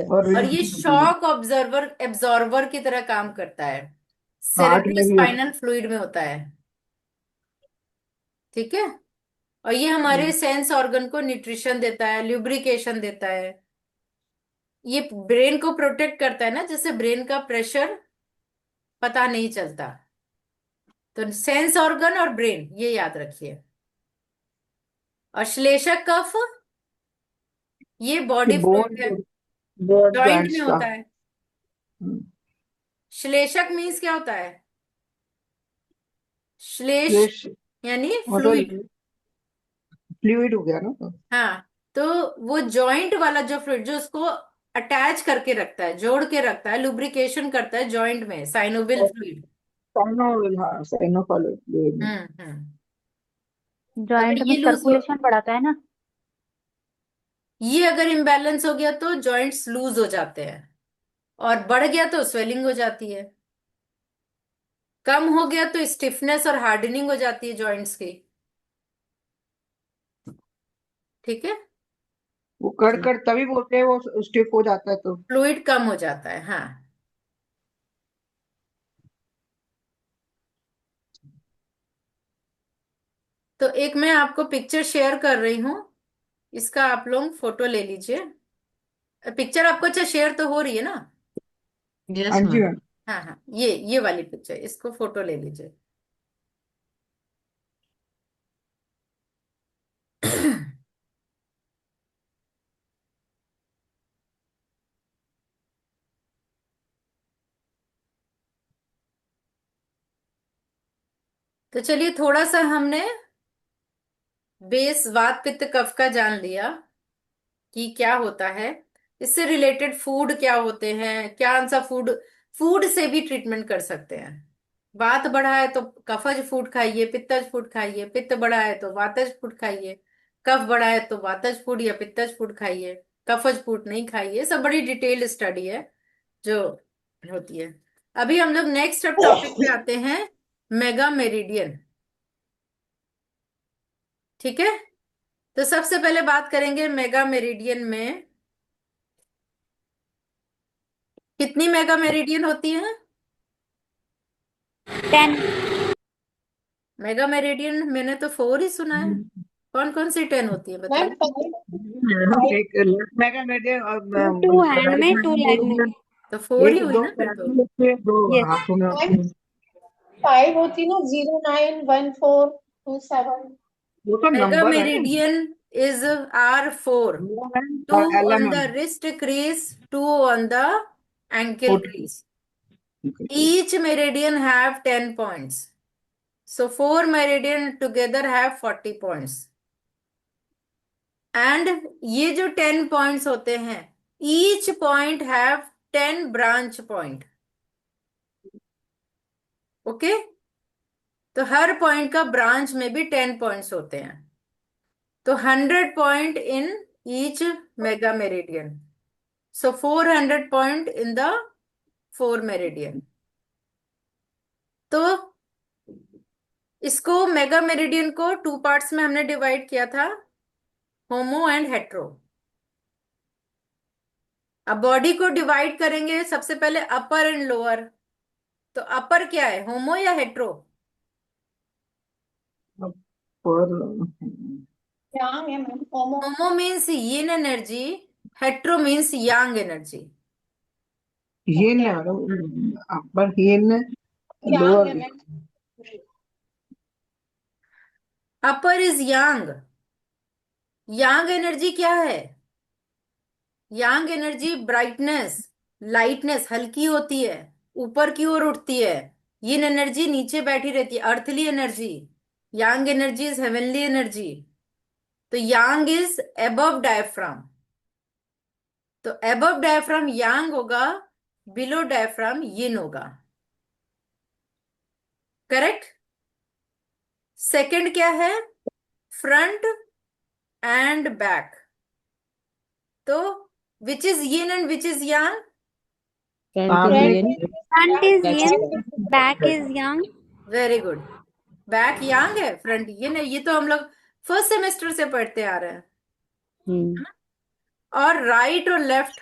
और और ये शॉक ऑब्जर्वर एब्जॉर्बर की तरह काम करता है, हार्ट सेरेब्रो में भी होता स्पाइनल फ्लूइड में होता है। ठीक है। और ये हमारे सेंस ऑर्गन को न्यूट्रिशन देता है, ल्यूब्रिकेशन देता है। ये ब्रेन को प्रोटेक्ट करता है ना, जैसे ब्रेन का प्रेशर पता नहीं चलता। तो सेंस ऑर्गन और ब्रेन, ये याद रखिए। और श्लेषक कफ, ये है। बॉडी फ्लूइड है, बोन, बोन जॉइंट में जॉइंट्स का। होता है। श्लेषक मीन्स क्या होता है? श्लेष फ्लैश, यानी फ्लूइड। मतलब फ्लूइड हो गया ना तो। हाँ, तो वो जॉइंट वाला जो फ्लूइड जो उसको अटैच करके रखता है, जोड़ के रखता है, लुब्रिकेशन करता है जॉइंट में, साइनोविल फ्लूइड। साइनो, हाँ साइनोफॉल फ्लूइड। हम्म। अगर जॉइंट में ये लूज हो, सर्कुलेशन बढ़ाता है ना। ये अगर इम्बैलेंस हो गया तो जॉइंट्स लूज हो जाते हैं, और बढ़ गया तो स्वेलिंग हो जाती है, कम हो गया तो स्टिफनेस और हार्डनिंग हो जाती है जॉइंट्स की। ठीक है। वो कड़ कड़ तभी बोलते हैं, वो स्टिफ हो जाता है तो। फ्लूइड कम हो जाता है, हाँ। तो एक मैं आपको पिक्चर शेयर कर रही हूँ, इसका आप लोग फोटो ले लीजिए। पिक्चर आपको अच्छा शेयर तो हो रही है ना? हाँ यस जी मैम। मैम। हाँ हाँ, ये वाली पिक्चर, इसको फोटो ले लीजिए। तो चलिए, थोड़ा सा हमने बेस वात पित्त कफ का जान लिया कि क्या होता है। इससे रिलेटेड फूड क्या होते हैं, क्या सा फूड, फूड से भी ट्रीटमेंट कर सकते हैं। वात बढ़ा है तो कफज फूड खाइए, पित्तज फूड खाइए, पित्त बढ़ा है तो वातज फूड खाइए, कफ बढ़ा है तो वातज फूड या पित्तज फूड खाइए, कफज फूड नहीं खाइए। सब बड़ी डिटेल्ड स्टडी है जो होती है। अभी हम लोग नेक्स्ट अब टॉपिक पे आते हैं, मेगा मेरिडियन। ठीक है, तो सबसे पहले बात करेंगे मेगा मेरिडियन में कितनी मेगा मेरिडियन होती है। 10. मेगा मेरिडियन मैंने तो 4 ही सुना है, कौन कौन सी 10 होती है बताइए। एक लेफ्ट मेगा मेडियन और Two hand राइट में, में two leg में. तो 4 ही एक हुई दो ना फिर तो। पैरों में होती है, दो Yes. हाथों में होती है। 5 होती ना, 091427। वो तो मेगा नंबर है। मेरिडियन इज आर 4, 2 और on the LMM wrist crease, 2 on the ankle foot crease. Each meridian have 10 points. So 4 meridian together have 40 points. And ये जो 10 points होते हैं, each point have 10 branch point. Okay, तो हर point का branch में भी 10 points होते हैं, तो 100 point in each mega meridian, so 400 point in the 4 meridian. तो इसको मेगा मेरिडियन को 2 पार्ट्स में हमने डिवाइड किया था, होमो एंड हेट्रो। अब बॉडी को डिवाइड करेंगे सबसे पहले अपर एंड लोअर, तो अपर क्या है, होमो या हेट्रो? और क्या है मैम? होमो। होमो मीन्स यिन एनर्जी, हेट्रो मीन्स यांग एनर्जी। yin है मैडम, अपर yin यांग लोअर है ma'am. Upper is Yang. Yang energy क्या है? यांग एनर्जी ब्राइटनेस, लाइटनेस, हल्की होती है, ऊपर की ओर उठती है। यिन एनर्जी नीचे बैठी रहती है, earthly energy. Yang energy is heavenly energy. तो यांग इज एबव डायफ्राम, तो एबव डायफ्राम यांग होगा, बिलो डायफ्राम यिन होगा। करेक्ट। सेकंड क्या है, फ्रंट एंड बैक, तो which is yin and which is yang? सामने Front is yin, back is yang. Very good, back yang है, front यिन है। ये तो हम लोग फर्स्ट सेमेस्टर से पढ़ते आ रहे हैं। है ना? और राइट और left,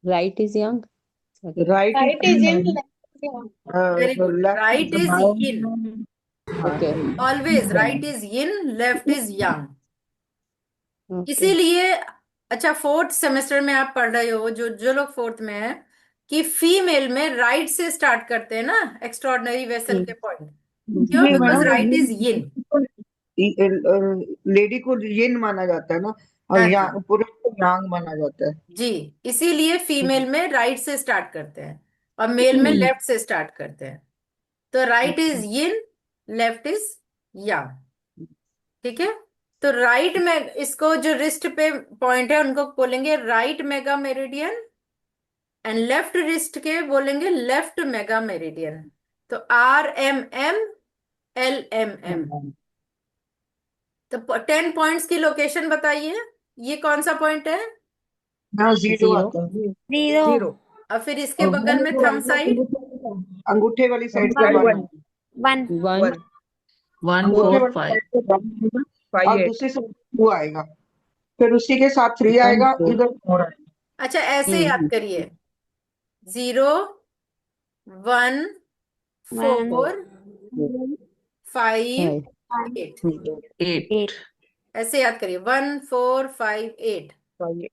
Right is young. Right right is in, very good, right is yin, Okay. Always right is yin, left is Yang. Okay. इसीलिए अच्छा, 4th सेमेस्टर में आप पढ़ रहे हो, जो जो लोग 4th में है, कि फीमेल में राइट से स्टार्ट करते हैं ना, एक्स्ट्रॉर्डनरी वेसल के पॉइंट, क्यों? ये because madam right is yin. Lady को यिन माना जाता है ना, और हाँ या जी, पुरुष को यांग माना जाता है। जी, इसीलिए फीमेल में राइट से स्टार्ट करते हैं और मेल में लेफ्ट से स्टार्ट करते हैं। तो right is yin, left is yang. ठीक है, तो राइट में इसको जो रिस्ट पे पॉइंट है उनको बोलेंगे right mega meridian, and left wrist के बोलेंगे लेफ्ट मेगा मेरिडियन। तो RMM, LMM। तो 10 पॉइंट्स की लोकेशन बताइए, ये कौन सा पॉइंट है? यहाँ जीरो Zero. आता है, 0. जीरो। और फिर इसके बगल में थंब साइड, अंगूठे वाली साइड पे 1. 1, 1. 1. 1 अंगूठे 4 वाली 5 साइड पे 1 आएगा, 5 और 8। दूसरी साइड 2 आएगा, फिर उसी के साथ 3 आएगा, इधर 4 आएगा। अच्छा ऐसे याद करिए, 0 1 1. 4 5 8, 8 ऐसे याद करिए, 1 4 5 8, 1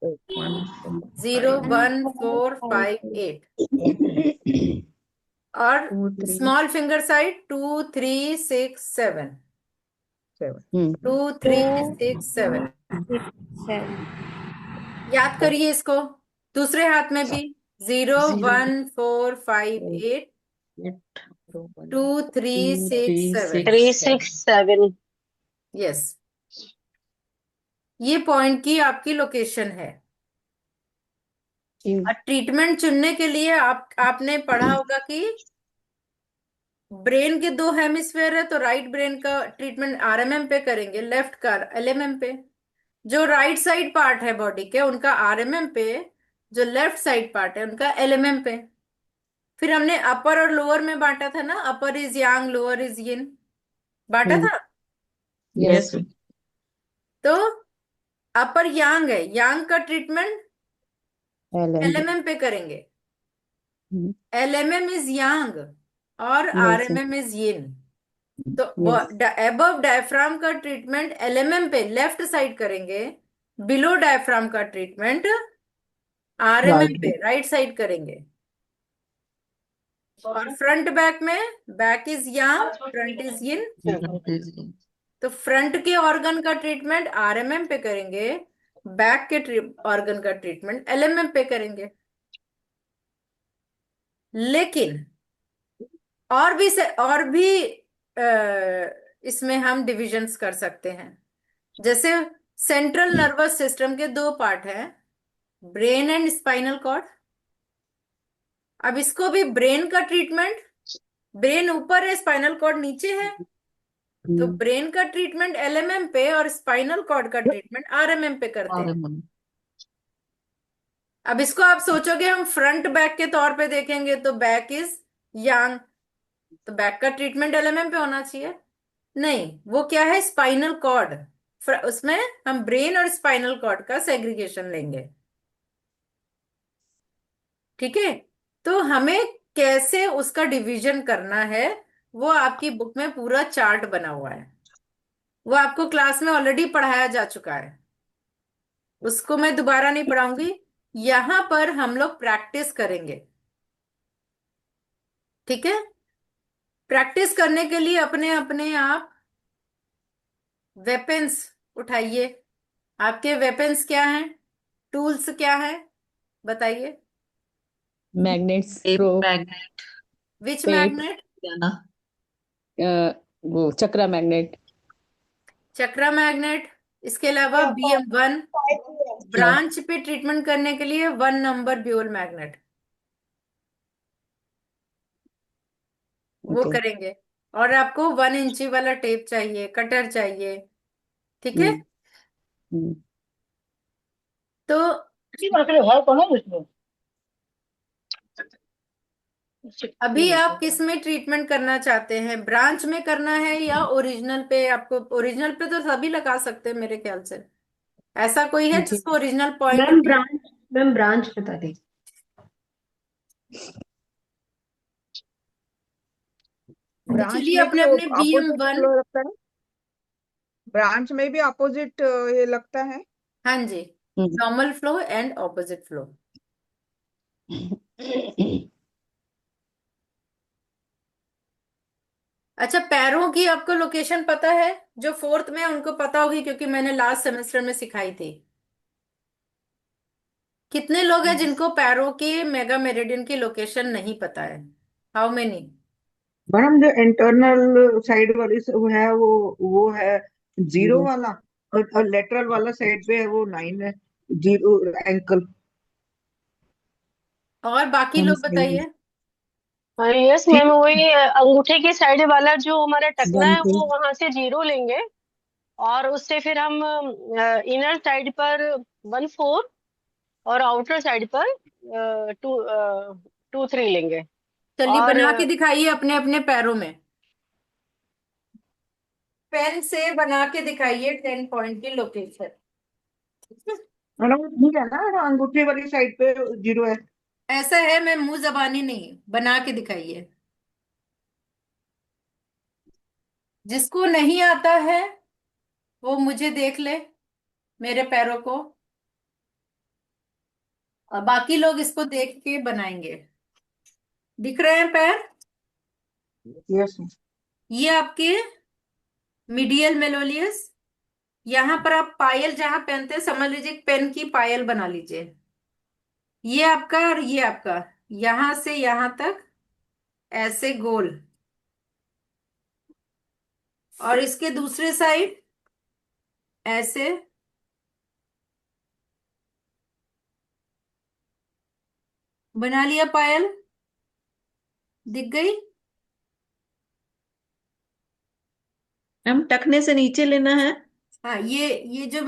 0 1 4 5 8, और 2 3 स्मॉल फिंगर साइड 2 3 6 7, 7। 2 3 6 7। 7. याद करिए इसको, दूसरे हाथ में भी 0 1 4 5 8, 2 3 6 7। 3 6 7. यस, ये पॉइंट की आपकी लोकेशन है। और ट्रीटमेंट चुनने के लिए आपने पढ़ा होगा कि ब्रेन के 2 हेमिस्फेयर है, तो राइट ब्रेन का ट्रीटमेंट RMM पे करेंगे, लेफ्ट का LMM पे। जो राइट साइड पार्ट है बॉडी के, उनका RMM पे, जो लेफ्ट साइड पार्ट है उनका एलएमएम पे। फिर हमने अपर और लोअर में बांटा था ना, अपर इज यांग, लोअर इज यिन, बांटा था। Yes. Yes. तो अपर यांग है, यांग का ट्रीटमेंट LM. एलएमएम पे करेंगे। Hmm. एलएमएम इज यांग और Yes. आरएमएम इज यिन। तो Yes. अबव डायफ्राम का ट्रीटमेंट एलएमएम पे लेफ्ट साइड करेंगे, बिलो डायफ्राम का ट्रीटमेंट आरएमएम पे राइट साइड करेंगे। और फ्रंट बैक में back is Yang, front is yin. Front is in. तो फ्रंट के ऑर्गन का ट्रीटमेंट आरएमएम पे करेंगे, बैक के ऑर्गन का ट्रीटमेंट एलएमएम पे करेंगे। लेकिन और भी इसमें हम डिविजन्स कर सकते हैं। जैसे सेंट्रल नर्वस सिस्टम के दो पार्ट हैं, ब्रेन एंड स्पाइनल कॉर्ड। अब इसको भी ब्रेन का ट्रीटमेंट, ब्रेन ऊपर है स्पाइनल कॉर्ड नीचे है, तो Hmm. ब्रेन का ट्रीटमेंट एलएमएम पे और स्पाइनल कॉर्ड का ट्रीटमेंट आरएमएम पे करते हैं। RMM. अब इसको आप सोचोगे हम फ्रंट बैक के तौर पे देखेंगे तो बैक इज यांग, तो बैक का ट्रीटमेंट एलएमएम पे होना चाहिए। नहीं, वो क्या है, स्पाइनल कॉर्ड। उसमें हम ब्रेन और स्पाइनल कॉर्ड का सेग्रीगेशन लेंगे। ठीक है, तो हमें कैसे उसका डिवीजन करना है वो आपकी बुक में पूरा चार्ट बना हुआ है, वो आपको क्लास में ऑलरेडी पढ़ाया जा चुका है, उसको मैं दोबारा नहीं पढ़ाऊंगी। यहां पर हम लोग प्रैक्टिस करेंगे। ठीक है, प्रैक्टिस करने के लिए अपने अपने आप वेपन्स उठाइए। आपके वेपन्स क्या हैं, टूल्स क्या हैं, बताइए। Magnets. Tape Pro. magnet. विच Tape. मैग्नेट? Diana. वो चक्रा मैग्नेट. चक्रा मैग्नेट। इसके अलावा Yeah, BM1 5 ब्रांच पे ट्रीटमेंट करने के लिए 1 नंबर ब्यूल मैग्नेट, वो Okay. करेंगे। और आपको 1 इंची वाला टेप चाहिए, कटर चाहिए। ठीक है, Hmm. तो अभी आप किस में ट्रीटमेंट करना चाहते हैं, ब्रांच में करना है या ओरिजिनल पे? आपको ओरिजिनल पे तो सभी लगा सकते हैं मेरे ख्याल से। ऐसा कोई है जी. जिसको ओरिजिनल पॉइंट? मैम ब्रांच बता दी। ब्रांच चलिए में अपने भी अपने अपोजिट BM1। फ्लो लगता है, ब्रांच में भी अपोजिट ये लगता है। हाँ जी, Hmm. Normal flow and opposite flow. अच्छा, पैरों की आपको लोकेशन पता है? जो 4th में है, उनको पता होगी क्योंकि मैंने लास्ट सेमेस्टर में सिखाई थी। कितने लोग हैं जिनको पैरों के मेगा मेरिडियन की लोकेशन नहीं पता है? How many? मैडम जो इंटरनल साइड वाली वो है वो है 0 वाला, और लेटरल वाला साइड पे है वो 9 है, 0 एंकल। और बाकी लोग बताइए। यस मैम, वही अंगूठे की साइड वाला जो हमारा टकना है 1 2 वो वहां से 0 लेंगे, और उससे फिर हम इनर साइड पर 1 4 और आउटर साइड पर 2 3 लेंगे। चलिए और बना के दिखाइए अपने अपने पैरों में, पेन से बना के दिखाइए 10 पॉइंट की लोकेशन। मैडम ठीक है ना, अंगूठे वाली साइड पे 0 है। ऐसा है, मैं मुंह जबानी नहीं, बना के दिखाइए। जिसको नहीं आता है वो मुझे देख ले, मेरे पैरों को, और बाकी लोग इसको देख के बनाएंगे। दिख रहे हैं पैर? यस। ये आपके मीडियल मेलोलियस। यहां पर आप पायल जहां पहनते हैं, समझ लीजिए पेन की पायल बना लीजिए। ये आपका और ये आपका, यहां से यहां तक ऐसे गोल, और इसके दूसरे साइड ऐसे। बना लिया पायल? दिख गई? हम टखने से नीचे लेना है। हाँ, ये जो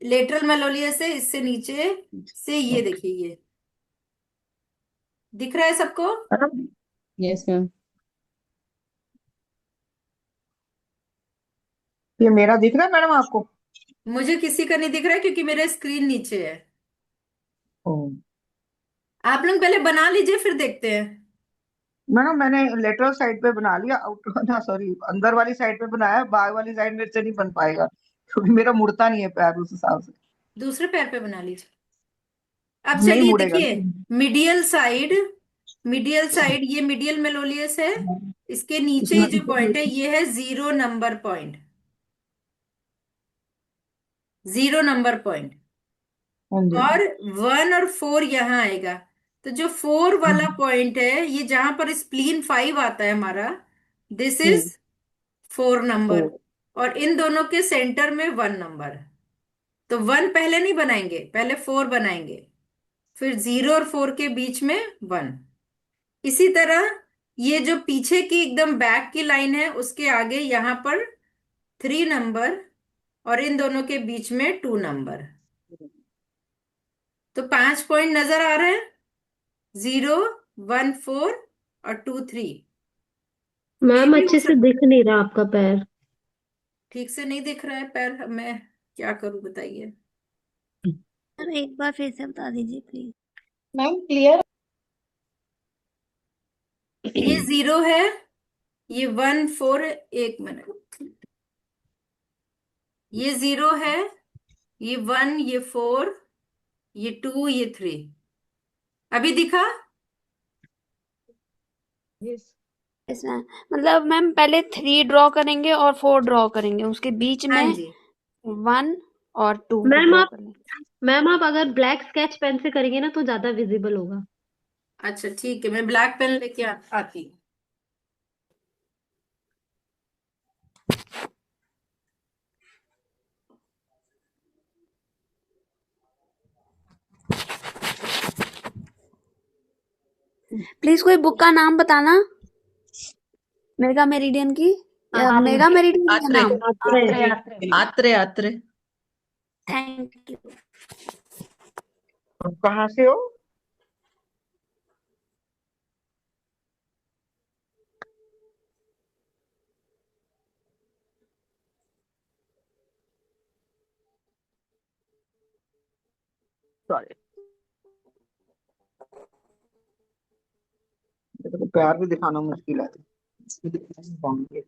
लेटरल मेलोलियस है, इससे नीचे से ये देखिए, दिख रहा है सबको? Yes ma'am. ये मेरा दिख रहा है मैडम आपको? मुझे किसी का नहीं दिख रहा है क्योंकि मेरा स्क्रीन नीचे है। ओ, आप लोग पहले बना लीजिए फिर देखते हैं। मैडम मैंने लेटरल साइड पे बना लिया, आउट ना सॉरी अंदर वाली साइड पे बनाया, बाहर वाली साइड मेरे से नहीं बन पाएगा क्योंकि मेरा मुड़ता नहीं है पैर उस हिसाब से। दूसरे पैर पे बना लीजिए। अब नहीं चलिए मुड़ेगा। देखिए, मीडियल साइड, मीडियल साइड, ये मीडियल मेलोलियस है। इसके नीचे ही जो पॉइंट है ये है 0 नंबर पॉइंट, 0 नंबर पॉइंट। हाँ जी। और 1 और 4 यहाँ आएगा। तो जो 4 वाला पॉइंट है, ये जहां पर स्प्लीन 5 आता है हमारा, दिस इज 4 नंबर। और इन दोनों के सेंटर में 1 नंबर। तो 1 पहले नहीं बनाएंगे, पहले 4 बनाएंगे, फिर 0 और 4 के बीच में 1। इसी तरह ये जो पीछे की एकदम बैक की लाइन है, उसके आगे यहाँ पर 3 नंबर, और इन दोनों के बीच में 2 नंबर। तो 5 पॉइंट नजर आ रहे हैं, 0, 1, 4 और 2, 3। ये मैम भी हो अच्छे से सकता, दिख नहीं रहा आपका पैर। ठीक से नहीं दिख रहा है पैर, मैं क्या करूं बताइए। सर एक बार फिर से बता दीजिए प्लीज। Ma'am clear? ये 0 है, ये 1, 4, 1 मिनट, ये 0 है, ये 1, ये 4, ये 2, ये 3। अभी दिखा? यस। Yes ma'am. मतलब मैम पहले 3 ड्रॉ करेंगे और 4 ड्रॉ करेंगे, उसके बीच हाँ में जी। 1 और 2 मैम ड्रॉ आप कर लेंगे। मैम आप अगर ब्लैक स्केच पेन से करेंगे ना तो ज्यादा विजिबल होगा। अच्छा ठीक है, मैं ब्लैक पेन लेके आती हूँ। प्लीज कोई बुक का नाम बताना, मेगा मेरिडियन की, या मेगा मेरिडियन का आत्रे नाम। आत्रे। आत्रे आत्रे। Thank you. कहाँ से हो? सॉरी, मेरे को पैर भी दिखाना मुश्किल है, इसको दिखा नहीं पाऊंगी।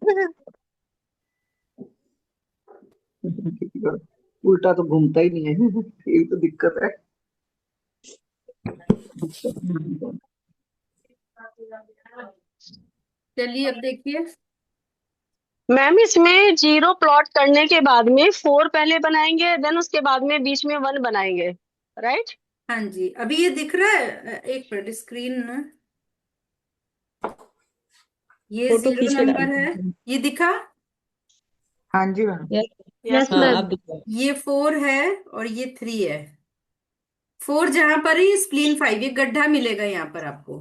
उल्टा तो घूमता ही नहीं है, यही तो दिक्कत है। चलिए अब देखिए, मैम इसमें 0 प्लॉट करने के बाद में 4 पहले बनाएंगे, देन उसके बाद में बीच में 1 बनाएंगे, राइट? हाँ जी। अभी ये दिख रहा है? एक मिनट, स्क्रीन ना, ये फोटो 0 खींच के डाल। नंबर है, ये दिखा? हाँ जी मैम। यस हाँ मैम। आप दिखाओ। ये 4 है और ये 3 है। 4 जहां पर है, ये स्प्लीन 5, ये गड्ढा मिलेगा यहाँ पर आपको,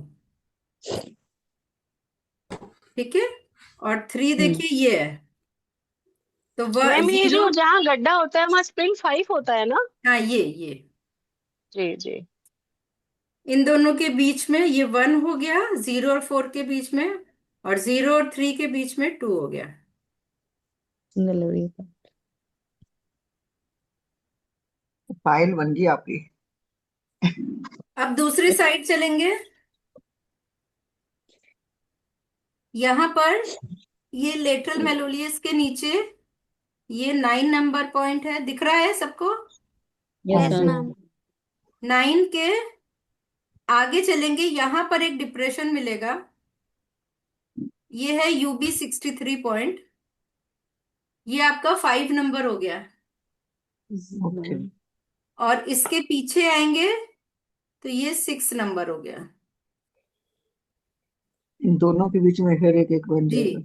ठीक है। और 3 देखिए ये है। तो वह मैम ये 0, जो जहाँ गड्ढा होता है वहां स्प्रिंग 5 होता है ना? हाँ ये जी जी। इन दोनों के बीच में ये 1 हो गया, 0 और 4 के बीच में, और 0 और 3 के बीच में 2 हो गया। फाइल बन गई आपकी। अब दूसरी साइड चलेंगे। यहाँ पर ये लेटरल मेलोलियस के नीचे ये 9 नंबर पॉइंट है, दिख रहा है सबको? Yes yes ma'am. मैम। 9 के आगे चलेंगे, यहाँ पर एक डिप्रेशन मिलेगा, ये है UB63 पॉइंट, ये आपका 5 नंबर हो गया। ओके, और इसके पीछे आएंगे तो ये 6 नंबर हो गया। इन दोनों के बीच में फिर एक एक बन जी, जाएगा।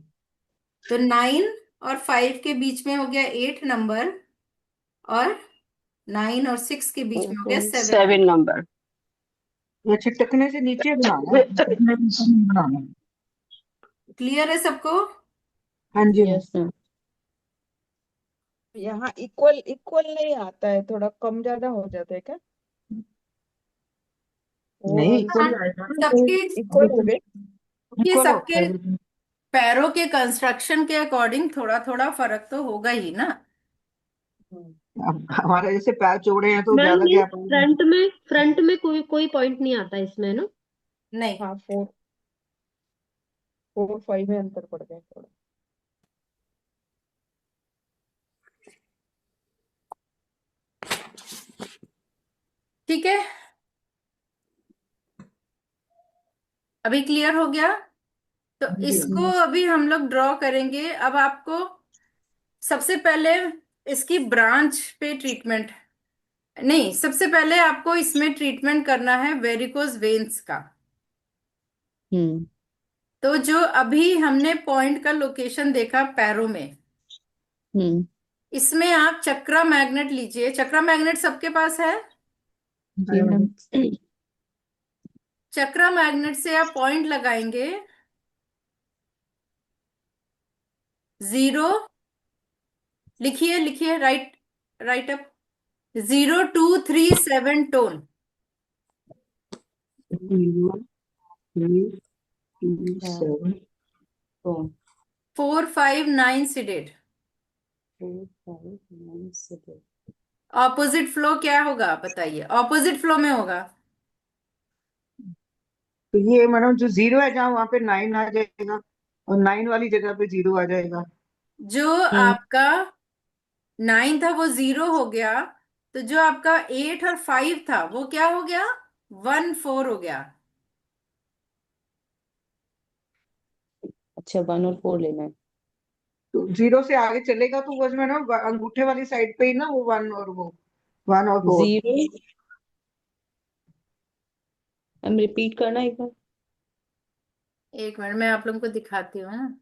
तो 9 और 5 के बीच में हो गया 8 नंबर, और 9 और 6 के बीच में हो गया 7 7 नंबर। नंबर। अच्छा, टकने से नीचे बनाना है, टकने से ऊपर नहीं बनाना है। क्लियर है सबको? हाँ जी मैम। Yes ma'am. यहाँ इक्वल इक्वल नहीं आता है, थोड़ा कम ज्यादा हो जाता है क्या? नहीं, ओवरऑल इक्वल आएगा ना, सबके इक्वल हो गए। ये इक्वल होता सबके है everything। पैरों के कंस्ट्रक्शन के अकॉर्डिंग थोड़ा थोड़ा फर्क तो होगा ही ना। अब हमारे जैसे पैर चौड़े हैं तो मैम ज्यादा ये गैप आएगा। फ्रंट में कोई कोई पॉइंट नहीं आता इसमें ना। नहीं, हाँ, 4 4 5 में अंतर पड़ गया थोड़ा। ठीक है, अभी क्लियर हो गया। तो इसको अभी हम लोग ड्रॉ करेंगे। अब आपको सबसे पहले इसकी ब्रांच पे ट्रीटमेंट, नहीं, सबसे पहले आपको इसमें ट्रीटमेंट करना है वेरिकोज वेन्स का। हम्म तो जो अभी हमने पॉइंट का लोकेशन देखा पैरों में, हम्म इसमें आप चक्रा मैग्नेट लीजिए। चक्रा मैग्नेट सबके पास है। जी मैम। चक्रा मैग्नेट से आप पॉइंट लगाएंगे 0, लिखिए लिखिए, राइट राइट अप, 0237 टोन, 0 3 2 7 तो 459 सीडेड। 4 5 9 6। ऑपोजिट फ्लो क्या होगा बताइए, ऑपोजिट फ्लो में होगा। तो ये मैडम जो 0 है जहाँ वहां पे 9 आ जाएगा, और 9 वाली जगह पे 0 आ जाएगा। जो आपका 9 था वो 0 हो गया, तो जो आपका 8 और 5 था वो क्या हो गया, 1 4 हो गया। अच्छा 1 और 4 लेना है। तो 0 से आगे चलेगा तो वो मैडम अंगूठे वाली साइड पे ही ना, वो 1 और 4। 0 हम रिपीट करना एक बार। एक मिनट, मैं आप लोगों को दिखाती हूँ ना।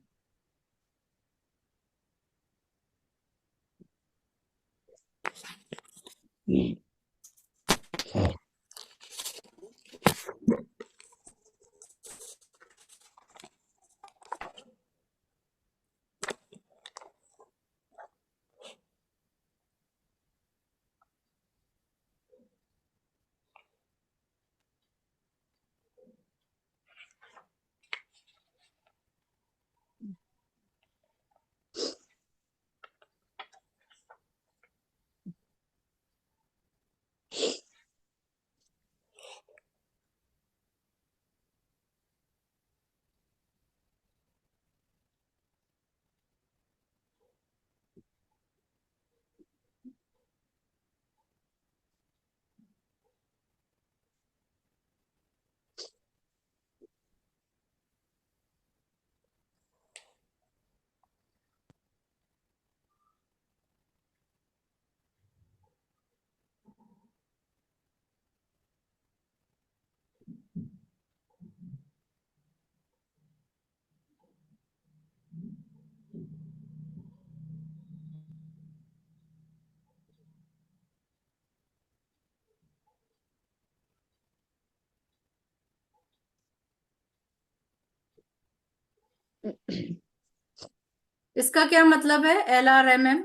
इसका क्या मतलब है, LRMM?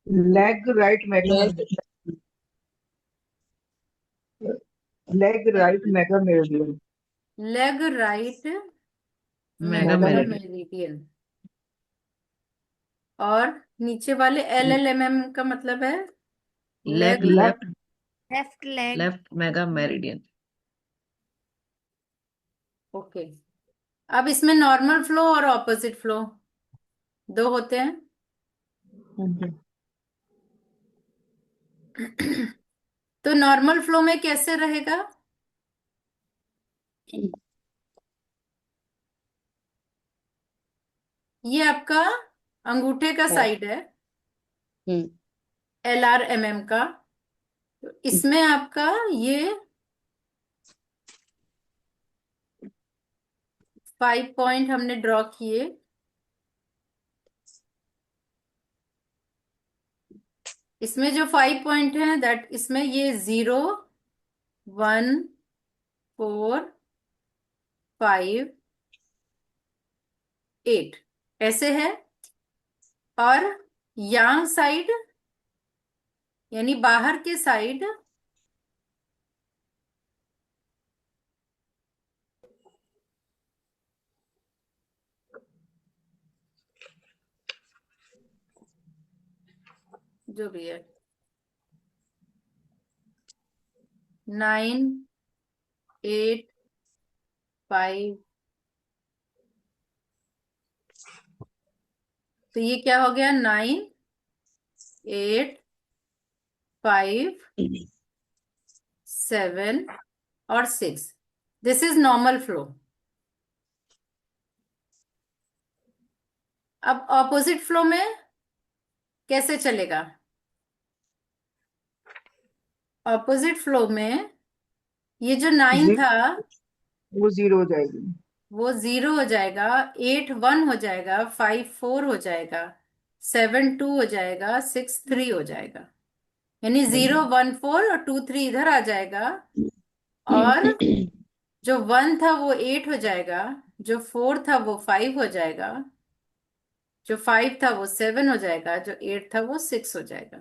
Leg right mega, leg right mega meridian. Leg right mega mega meridian. Meridian. और नीचे वाले LLMM का मतलब है leg leg, left left leg. Left mega meridian. Okay. अब इसमें नॉर्मल फ्लो और ऑपोजिट फ्लो दो होते हैं। तो नॉर्मल फ्लो में कैसे रहेगा, ये आपका अंगूठे का है। साइड है हम्म LRMM का। तो इसमें आपका ये 5 पॉइंट हमने ड्रॉ किए। इसमें जो 5 पॉइंट हैं दैट, इसमें ये 0 1 4 5 8 ऐसे है। और यांग साइड यानी बाहर के साइड जो भी है 9 8 5, तो ये क्या हो गया 9 8 5 7 और 6। This is normal flow. अब ऑपोजिट फ्लो में कैसे चलेगा? ऑपोजिट फ्लो में ये जो 9 था वो 0 हो जाएगी। वो 0 हो जाएगा, 8 1 हो जाएगा, 5 4 हो जाएगा, 7 2 हो जाएगा, 6 3 हो जाएगा। यानी 0 1 4 और 2 3 इधर आ जाएगा, और जो 1 था वो 8 हो जाएगा, जो 4 था वो 5 हो जाएगा, जो 5 था वो 7 हो जाएगा, जो 8 था वो 6 हो जाएगा।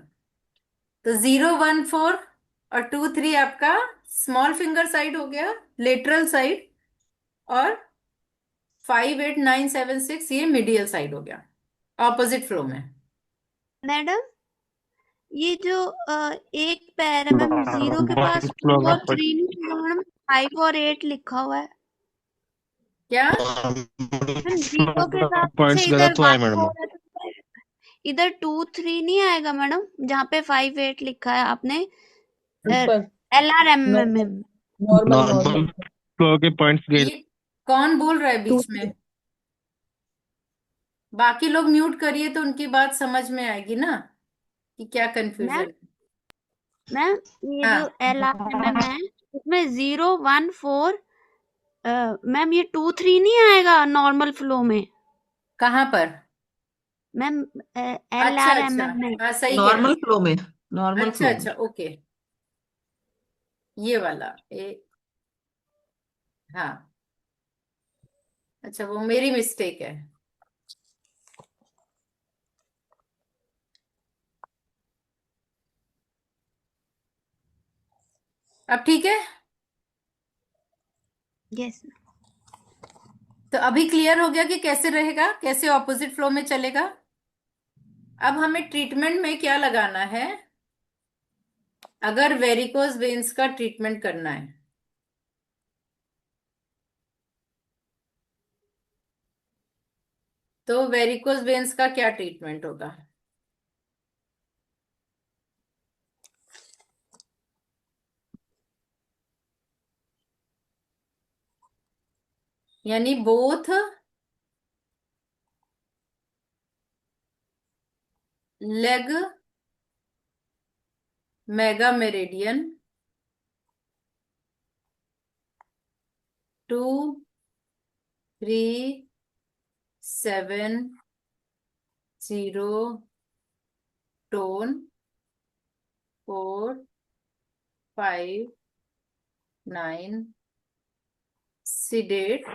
तो 0 1 4 और 2 3 आपका स्मॉल फिंगर साइड हो गया, लेटरल साइड, और 5 8 9 7 6 ये मीडियल साइड हो गया ऑपोजिट फ्लो में। मैडम ये जो एक पैर है मैम, 0 के पास Opposite 2 flow और में 3 नहीं लिखा मैडम, 5 और 8 लिखा हुआ है क्या? मैम। 0 के साथ पॉइंट्स से इधर गलत हुआ है 1 मैडम। 4 है तो इधर 2 3 नहीं आएगा मैडम, जहाँ पे 5 8 लिखा है आपने। ऊपर LRMMM। नॉर्मल नॉर्मल फ्लो के पॉइंट्स गए। ये कौन बोल रहा है बीच में? बाकी लोग म्यूट करिए तो उनकी बात समझ में आएगी ना कि क्या कंफ्यूजन। मैम ये हाँ, जो LRMM है उसमें 0 1 4, मैम ये 2 3 नहीं आएगा नॉर्मल फ्लो में कहाँ पर? मैम। अच्छा अच्छा, LRMM में। हाँ सही कह रहे नॉर्मल हैं। फ्लो में, नॉर्मल अच्छा फ्लो में। अच्छा, ओके, ये वाला हाँ, अच्छा वो मेरी मिस्टेक है। अब ठीक है। यस। तो अभी क्लियर हो गया कि कैसे रहेगा, कैसे ऑपोजिट फ्लो में चलेगा। अब हमें ट्रीटमेंट में क्या लगाना है, अगर वेरिकोज वेन्स का ट्रीटमेंट करना है तो वेरिकोज वेन्स का क्या ट्रीटमेंट होगा? यानी both leg mega meridian 2 3 7 0 tone 4 5 9 सिडेट,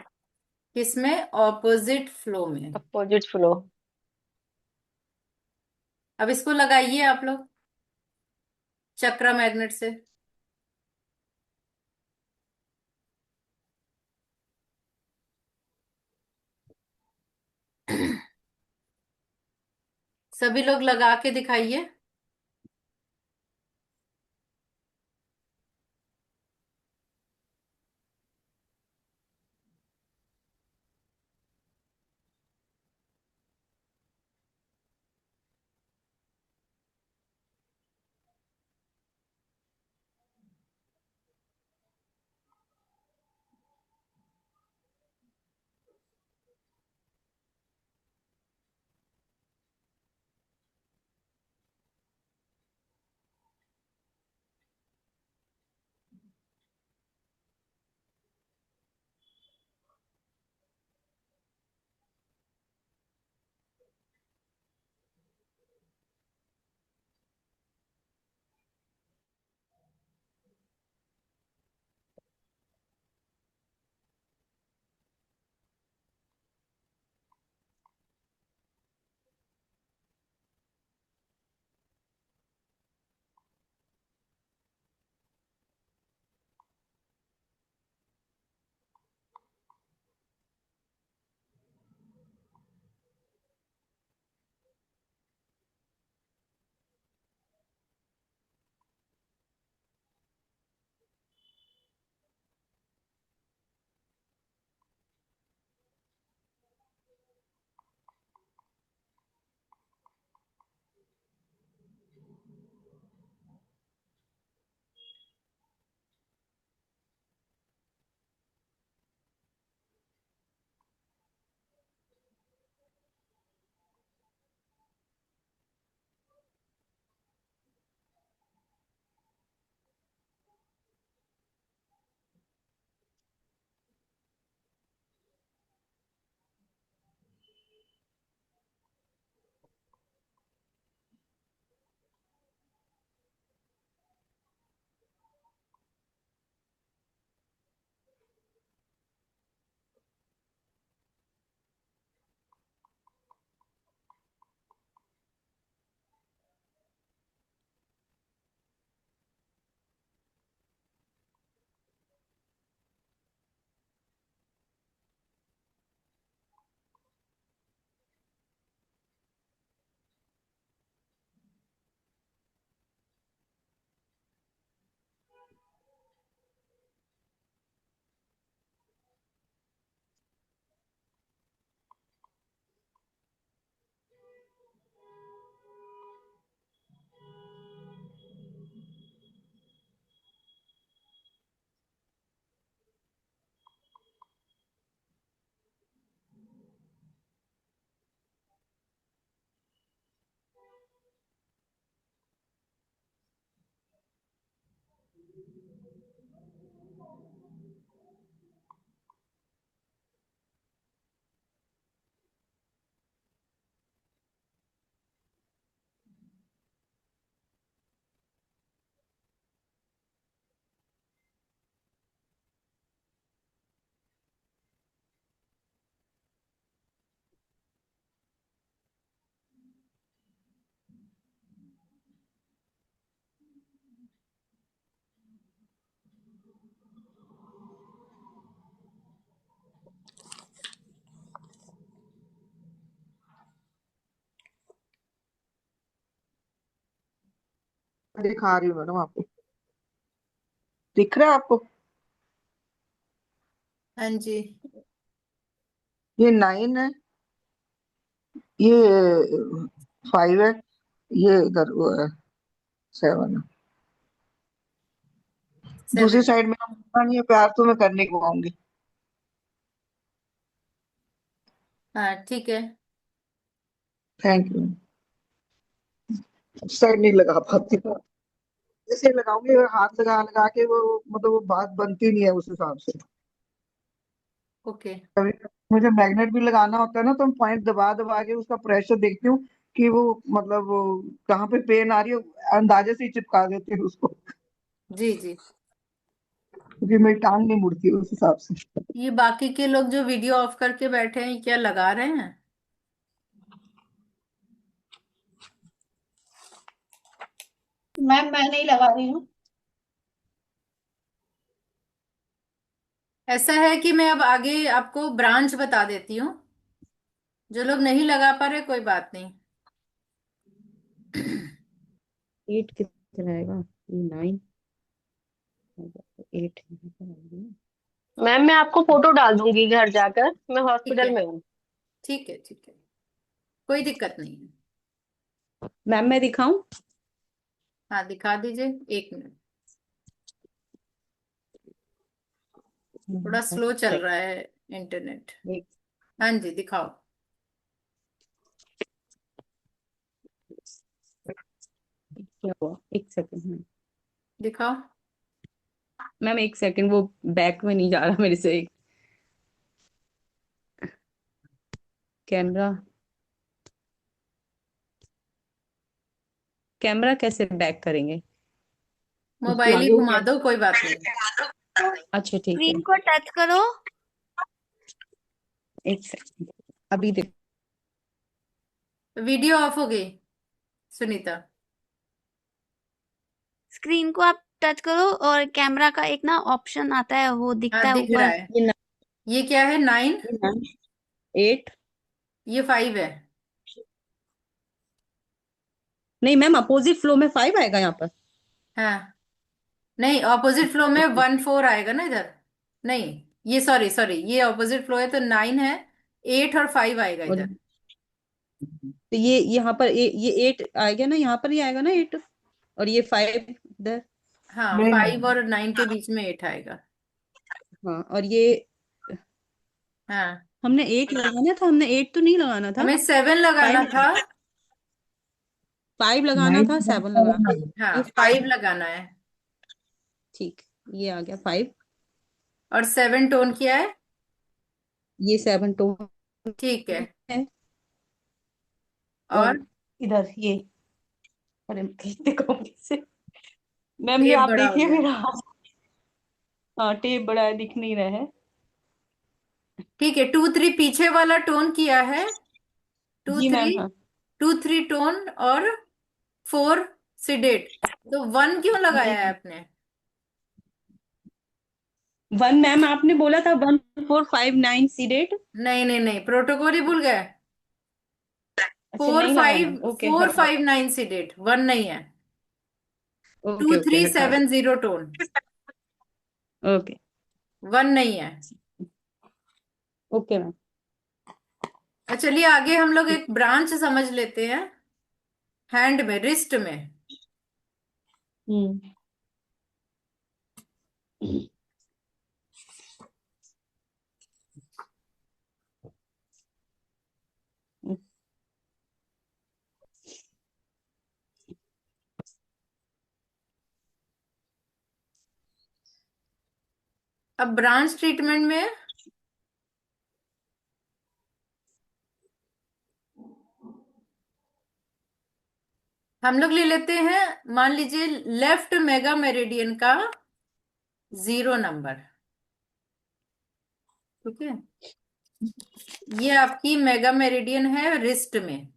किसमें? ऑपोजिट फ्लो में। Opposite flow. अब इसको लगाइए आप लोग चक्रा मैग्नेट से। सभी लोग लगा के दिखाइए। दिखा रही हूँ मैडम आपको, दिख रहा है आपको? हाँ जी। ये 9 है, ये 5 है, ये इधर वो है 7 है। दूसरी 7। साइड मेरा मुड़ना नहीं है, प्यार तो मैं करने को आऊंगी। हाँ ठीक है। Thank you. साइड नहीं लगा पाती, जैसे लगाऊंगी अगर हाथ लगा लगा के वो मतलब वो बात बनती नहीं है उस हिसाब से। ओके। कभी मुझे मैग्नेट भी लगाना होता है ना, तो मैं पॉइंट दबा दबा के उसका प्रेशर देखती हूँ कि वो मतलब वो कहाँ पे पेन आ रही है, अंदाजे से ही चिपका देती हूँ उसको, जी जी। क्योंकि मेरी टांग नहीं मुड़ती उस हिसाब से। ये बाकी के लोग जो वीडियो ऑफ करके बैठे हैं क्या लगा रहे हैं? मैम मैं नहीं लगा रही हूँ। ऐसा है कि मैं अब आगे आपको ब्रांच बता देती हूँ। जो लोग नहीं लगा पा रहे कोई बात नहीं। 8 कितना आएगा? ये 9 8। मैम मैं आपको फोटो डाल दूंगी घर जाकर, मैं ठीक हॉस्पिटल है में हूँ। ठीक है ठीक है, कोई दिक्कत नहीं है। मैम मैं दिखाऊं? हाँ दिखा दीजिए, 1 मिनट। थोड़ा स्लो चल रहा है इंटरनेट। एक हाँ जी दिखाओ। क्या हुआ? 1 सेकंड। दिखाओ। मैम 1 सेकंड, वो बैक में नहीं जा रहा मेरे से। कैमरा कैमरा कैसे बैक करेंगे? मोबाइल ही आगे घुमा दो, कोई बात नहीं। अच्छा ठीक है, स्क्रीन को टच करो। 1 सेकंड अभी देख। वीडियो ऑफ हो गई सुनीता। स्क्रीन को आप टच करो और कैमरा का एक ना ऑप्शन आता है, वो दिखता हाँ है दिख रहा ऊपर। है। ये ये क्या है? 9। 8। ये 5 है। नहीं मैम, अपोजिट फ्लो में 5 आएगा यहाँ पर। हाँ नहीं, ऑपोजिट फ्लो में 1 4 आएगा ना इधर। नहीं, ये सॉरी सॉरी, ये ऑपोजिट फ्लो है तो 9 है। 8 और 5 आएगा और इधर। तो ये यहाँ पर ये 8 आएगा ना, यहाँ पर ही आएगा ना 8, और ये 5 इधर। हाँ नहीं 5 और 9 के बीच में 8 आएगा। हाँ, और ये हाँ हमने 8 लगाना था, हमने 8 तो नहीं लगाना था। हमें 7 लगाना 5 था। 5 लगाना था, 7 लगाना। हाँ ये 5 5 लगाना है। ठीक, ये आ गया 5। और 7 टोन किया है। ये 7 टोन ठीक है। है। और और इधर ये, अरे देखो कैसे। मैम ये टेप आप बड़ा हो देखिए गया। मेरा हाथ। हाँ टेप बड़ा है, दिख नहीं रहा है। ठीक है, 2 3 पीछे वाला टोन किया है। टू जी थ्री मैम, हाँ। 2 3 टोन और 4 सिडेट। तो 1 क्यों जी लगाया है आपने? 1 मैम आपने बोला था 1459 सीडेट। नहीं नहीं नहीं, प्रोटोकॉल ही भूल गए। अच्छा फोर नहीं लगाना, फाइव ओके फोर हटाओ। फाइव नाइन सीडेट, 1 नहीं है। टू ओके ओके थ्री हटा दो। सेवन जीरो टोन, ओके 1 नहीं है। Okay ma'am. चलिए आगे हम लोग एक ब्रांच समझ लेते हैं। हैंड में, रिस्ट में। हम्म अब ब्रांच ट्रीटमेंट में हम लोग ले लेते हैं, मान लीजिए लेफ्ट मेगा मेरिडियन का 0 नंबर। ठीक है, ये आपकी मेगा मेरिडियन है रिस्ट में,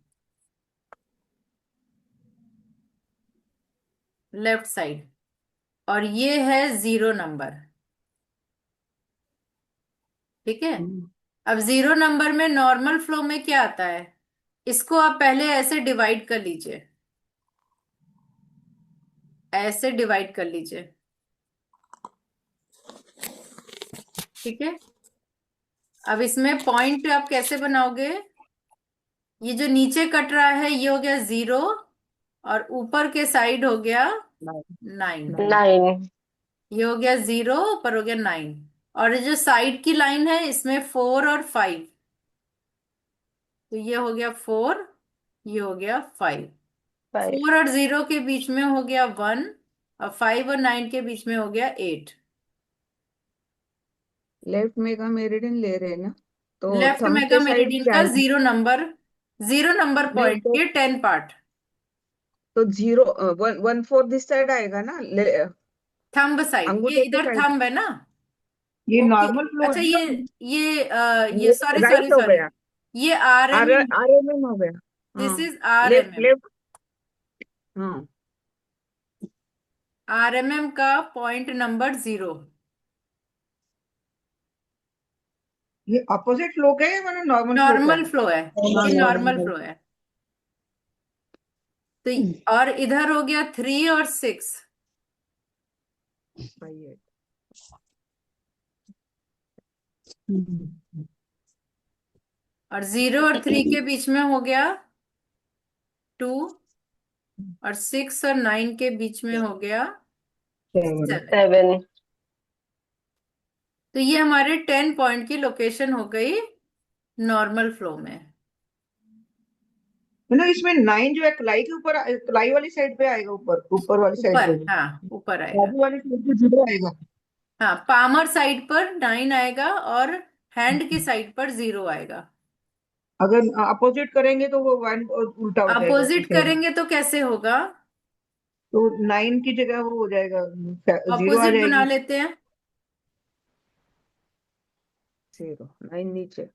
लेफ्ट साइड। और ये है 0 नंबर। ठीक है। अब 0 नंबर में नॉर्मल फ्लो में क्या आता है? इसको आप पहले ऐसे डिवाइड कर लीजिए। ऐसे डिवाइड कर लीजिए, ठीक है। अब इसमें पॉइंट आप कैसे बनाओगे? ये जो नीचे कट रहा है ये हो गया 0 और ऊपर के साइड हो गया 9। 9। ये हो गया 0, ऊपर हो गया 9। और ये जो साइड की लाइन है इसमें 4 और 5, तो ये हो गया 4, ये हो गया 5। 5। 4 और 0 के बीच में हो गया 1 और 5 और 9 के बीच में हो गया 8। लेफ्ट मेगा मेरिडियन ले रहे हैं ना, तो लेफ्ट थंब मेगा के साइड मेरिडियन क्या का है? 0 नंबर नहीं पॉइंट के 10 पार्ट। तो 0 1/4 दिस साइड आएगा ना, थंब साइड, ये अंगूठे के इधर साइड। थंब है ना। ये ओके, नॉर्मल फ्लो अच्छा है ये ना? ये सॉरी सॉरी राइट हो सॉरी, गया, ये आर एम एम, RMM हो गया। दिस हाँ, is R M left M. Left. हाँ, RMM का पॉइंट नंबर 0। ये अपोजिट फ्लो का है मतलब नॉर्मल फ्लो का नॉर्मल है? फ्लो है, ये नॉर्मल फ्लो है। तो और इधर हो गया 3 और 6, 5, 8। और 0 और 3 के बीच में हो गया 2 और 6 और 9 के बीच में हो गया 7। 7। तो ये हमारे 10 पॉइंट की लोकेशन हो गई नॉर्मल फ्लो में। मतलब इसमें 9 जो है कलाई के ऊपर, कलाई वाली साइड पे आएगा, ऊपर ऊपर वाली साइड ऊपर, पे भी, हाँ ऊपर आएगा। बाजू वाली साइड पे 0 आएगा। हाँ, पामर साइड पर 9 आएगा और हैंड की साइड पर 0 आएगा। अगर अपोजिट करेंगे तो वो 1 उल्टा हो जाएगा उसकी अपोजिट साइड, करेंगे तो कैसे होगा? तो 9 की जगह वो हो जाएगा, 0 आ ऑपोजिट बना जाएगी। लेते हैं। 0 9 नीचे।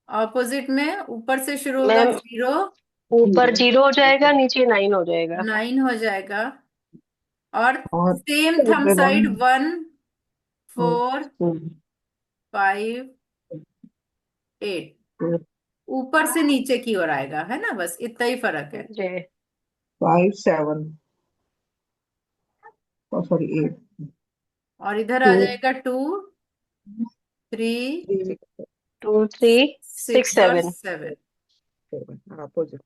ऑपोजिट में ऊपर से शुरू होगा मैम 0, ऊपर 0 हो जाएगा, नीचे 9 हो जाएगा। 9 हो जाएगा, और और सेम थंब साइड 1 4 5 8 ऊपर से नीचे की ओर आएगा, है ना, बस इतना ही फर्क है। जी। 5 7, सॉरी 8, और इधर आ जाएगा 2 3 2 3 6 6 और 7। 7। 7 अपोजिट।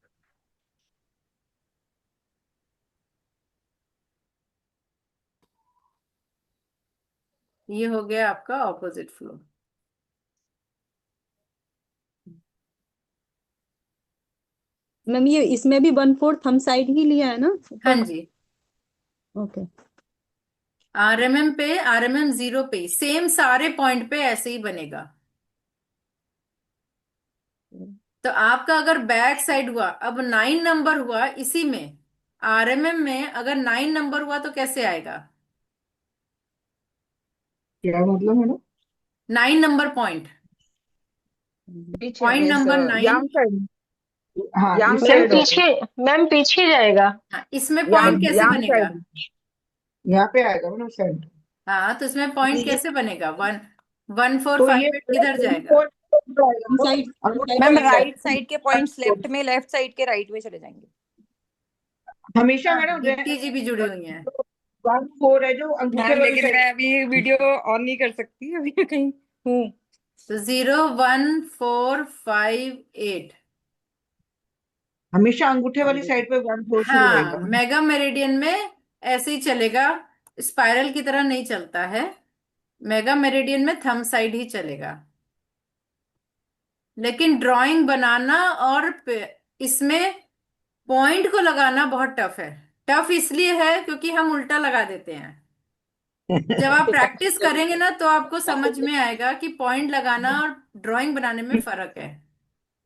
ये हो गया आपका ऑपोजिट फ्लो। मैम ये इसमें भी 1/4 थंब साइड ही लिया है ना हाँ ऊपर? जी, ओके। RMM पे, RMM 0 पे सेम सारे पॉइंट पे ऐसे ही बनेगा। तो आपका अगर बैक साइड हुआ, अब 9 नंबर हुआ इसी में, RMM में अगर 9 नंबर हुआ तो कैसे आएगा? क्या मतलब है ना? 9 नंबर पॉइंट, पीछे पॉइंट मीन्स नंबर 9। यांग साइड, हाँ यांग इस मैम साइड साइड हो पीछे, मैम पीछे जाएगा। हाँ, इसमें यांग पॉइंट कैसे यांग बनेगा? साइड। यहाँ पे आएगा मतलब साइड। हाँ, तो इसमें पॉइंट कैसे बनेगा? 1 1 4 तो 5 ये 8 किधर जाएगा? Thumb side, ma'am right side के पॉइंट्स लेफ्ट में, लेफ्ट साइड के राइट में चले जाएंगे। हमेशा हाँ, मैडम दीप्ति जी भी जुड़ी हुई हैं। 1 4 है जो अंगूठे मैम वाली लेकिन साइड। मैं अभी वीडियो ऑन नहीं कर सकती, अभी मैं कहीं हूँ। तो 0 1 4 5 8, हमेशा अंगूठे वाली साइड पे 1 4 शुरू हाँ होएगा। मेगा मेरिडियन में ऐसे ही चलेगा, स्पाइरल की तरह नहीं चलता है। मेगा मेरिडियन में थंब साइड ही चलेगा। लेकिन ड्राइंग बनाना और इसमें पॉइंट को लगाना बहुत टफ है। टफ इसलिए है क्योंकि हम उल्टा लगा देते हैं। जब आप प्रैक्टिस करेंगे ना तो आपको समझ में आएगा कि पॉइंट लगाना और ड्राइंग बनाने में फर्क है।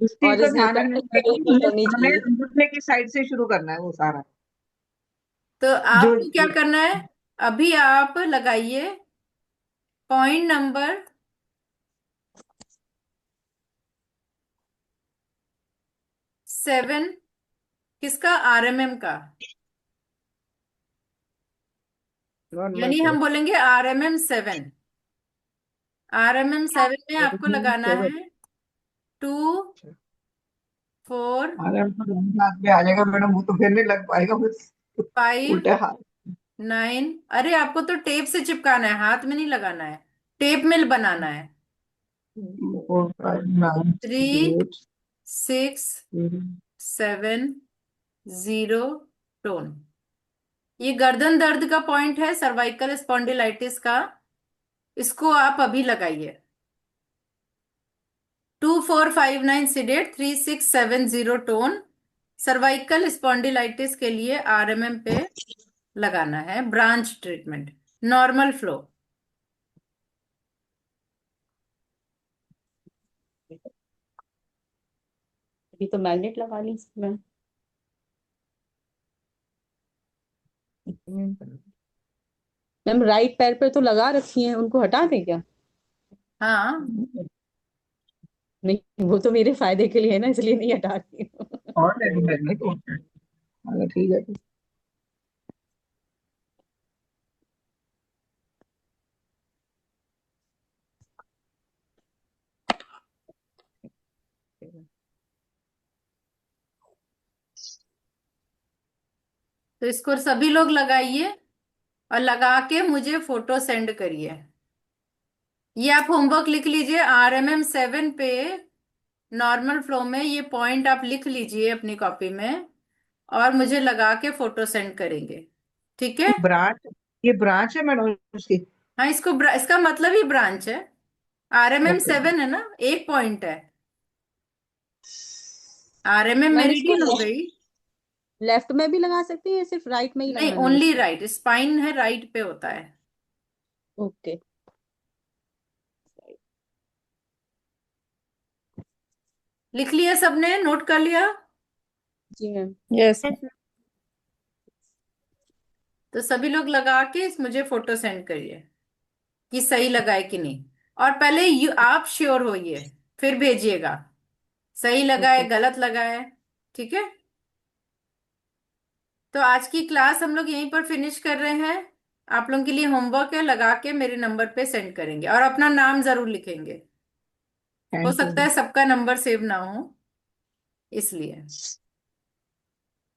इस चीज का ओरिजिनल ध्यान रखना प्रैक्टिस है, होनी हमें चाहिए। अंगूठे की साइड से शुरू करना है वो सारा। तो जो आपको क्या करना है, अभी आप लगाइए पॉइंट नंबर 7, किसका? RMM का, नॉर्मल यानी फ्लो। हम बोलेंगे RMM 7। RMM 7 में आपको लगाना है 2 4 अरे हम तो हाथ पे आ जाएगा मैडम, वो तो फिर नहीं लग पाएगा बस 5 उल्टे हाथ। 9। अरे आपको तो टेप से चिपकाना है, हाथ में नहीं लगाना है, टेप मिल बनाना है। 4 5 9 3 8 6 7 0 टोन। ये गर्दन दर्द का पॉइंट है, सर्वाइकल स्पॉन्डिलाइटिस का, इसको आप अभी लगाइए। 2459 सिडेट, 3670 टोन। सर्वाइकल स्पॉन्डिलाइटिस के लिए आरएमएम पे लगाना है, ब्रांच ट्रीटमेंट, नॉर्मल फ्लो। अभी तो मैग्नेट लगा ली मैं। मैम राइट पैर पर तो लगा रखी है, उनको हटा दें क्या? हाँ, नहीं, वो तो मेरे फायदे के लिए है ना, इसलिए नहीं हटा रही हूँ। और मैग्नेट अगर ठीक है तो। तो इसको सभी लोग लगाइए और लगा के मुझे फोटो सेंड करिए। ये आप होमवर्क लिख लीजिए, RMM 7 पे नॉर्मल फ्लो में ये पॉइंट आप लिख लीजिए अपनी कॉपी में और मुझे लगा के फोटो सेंड करेंगे, ठीक है? ये ब्रांच है मैडम उसकी। हाँ, इसका मतलब ही ब्रांच है। RMM 7 है ना, एक पॉइंट है। RMM मैम इसको मेरिडियन हो गई। लेफ्ट में भी लगा सकती हैं या सिर्फ राइट में ही नहीं, लगाना है ओनली इसको? राइट, स्पाइन है राइट पे होता है। ओके। लिख लिया सबने, नोट कर लिया? जी मैम। यस। तो सभी लोग लगा के मुझे फोटो सेंड करिए कि सही लगा है कि नहीं। और पहले आप श्योर होइए, फिर भेजिएगा सही लगा है ओके। गलत लगा है, ठीक है? तो आज की क्लास हम लोग यहीं पर फिनिश कर रहे हैं। आप लोगों के लिए होमवर्क है, लगा के मेरे नंबर पे सेंड करेंगे और अपना नाम जरूर लिखेंगे। हो थैंक सकता यू। है सबका नंबर सेव ना हो, इसलिए।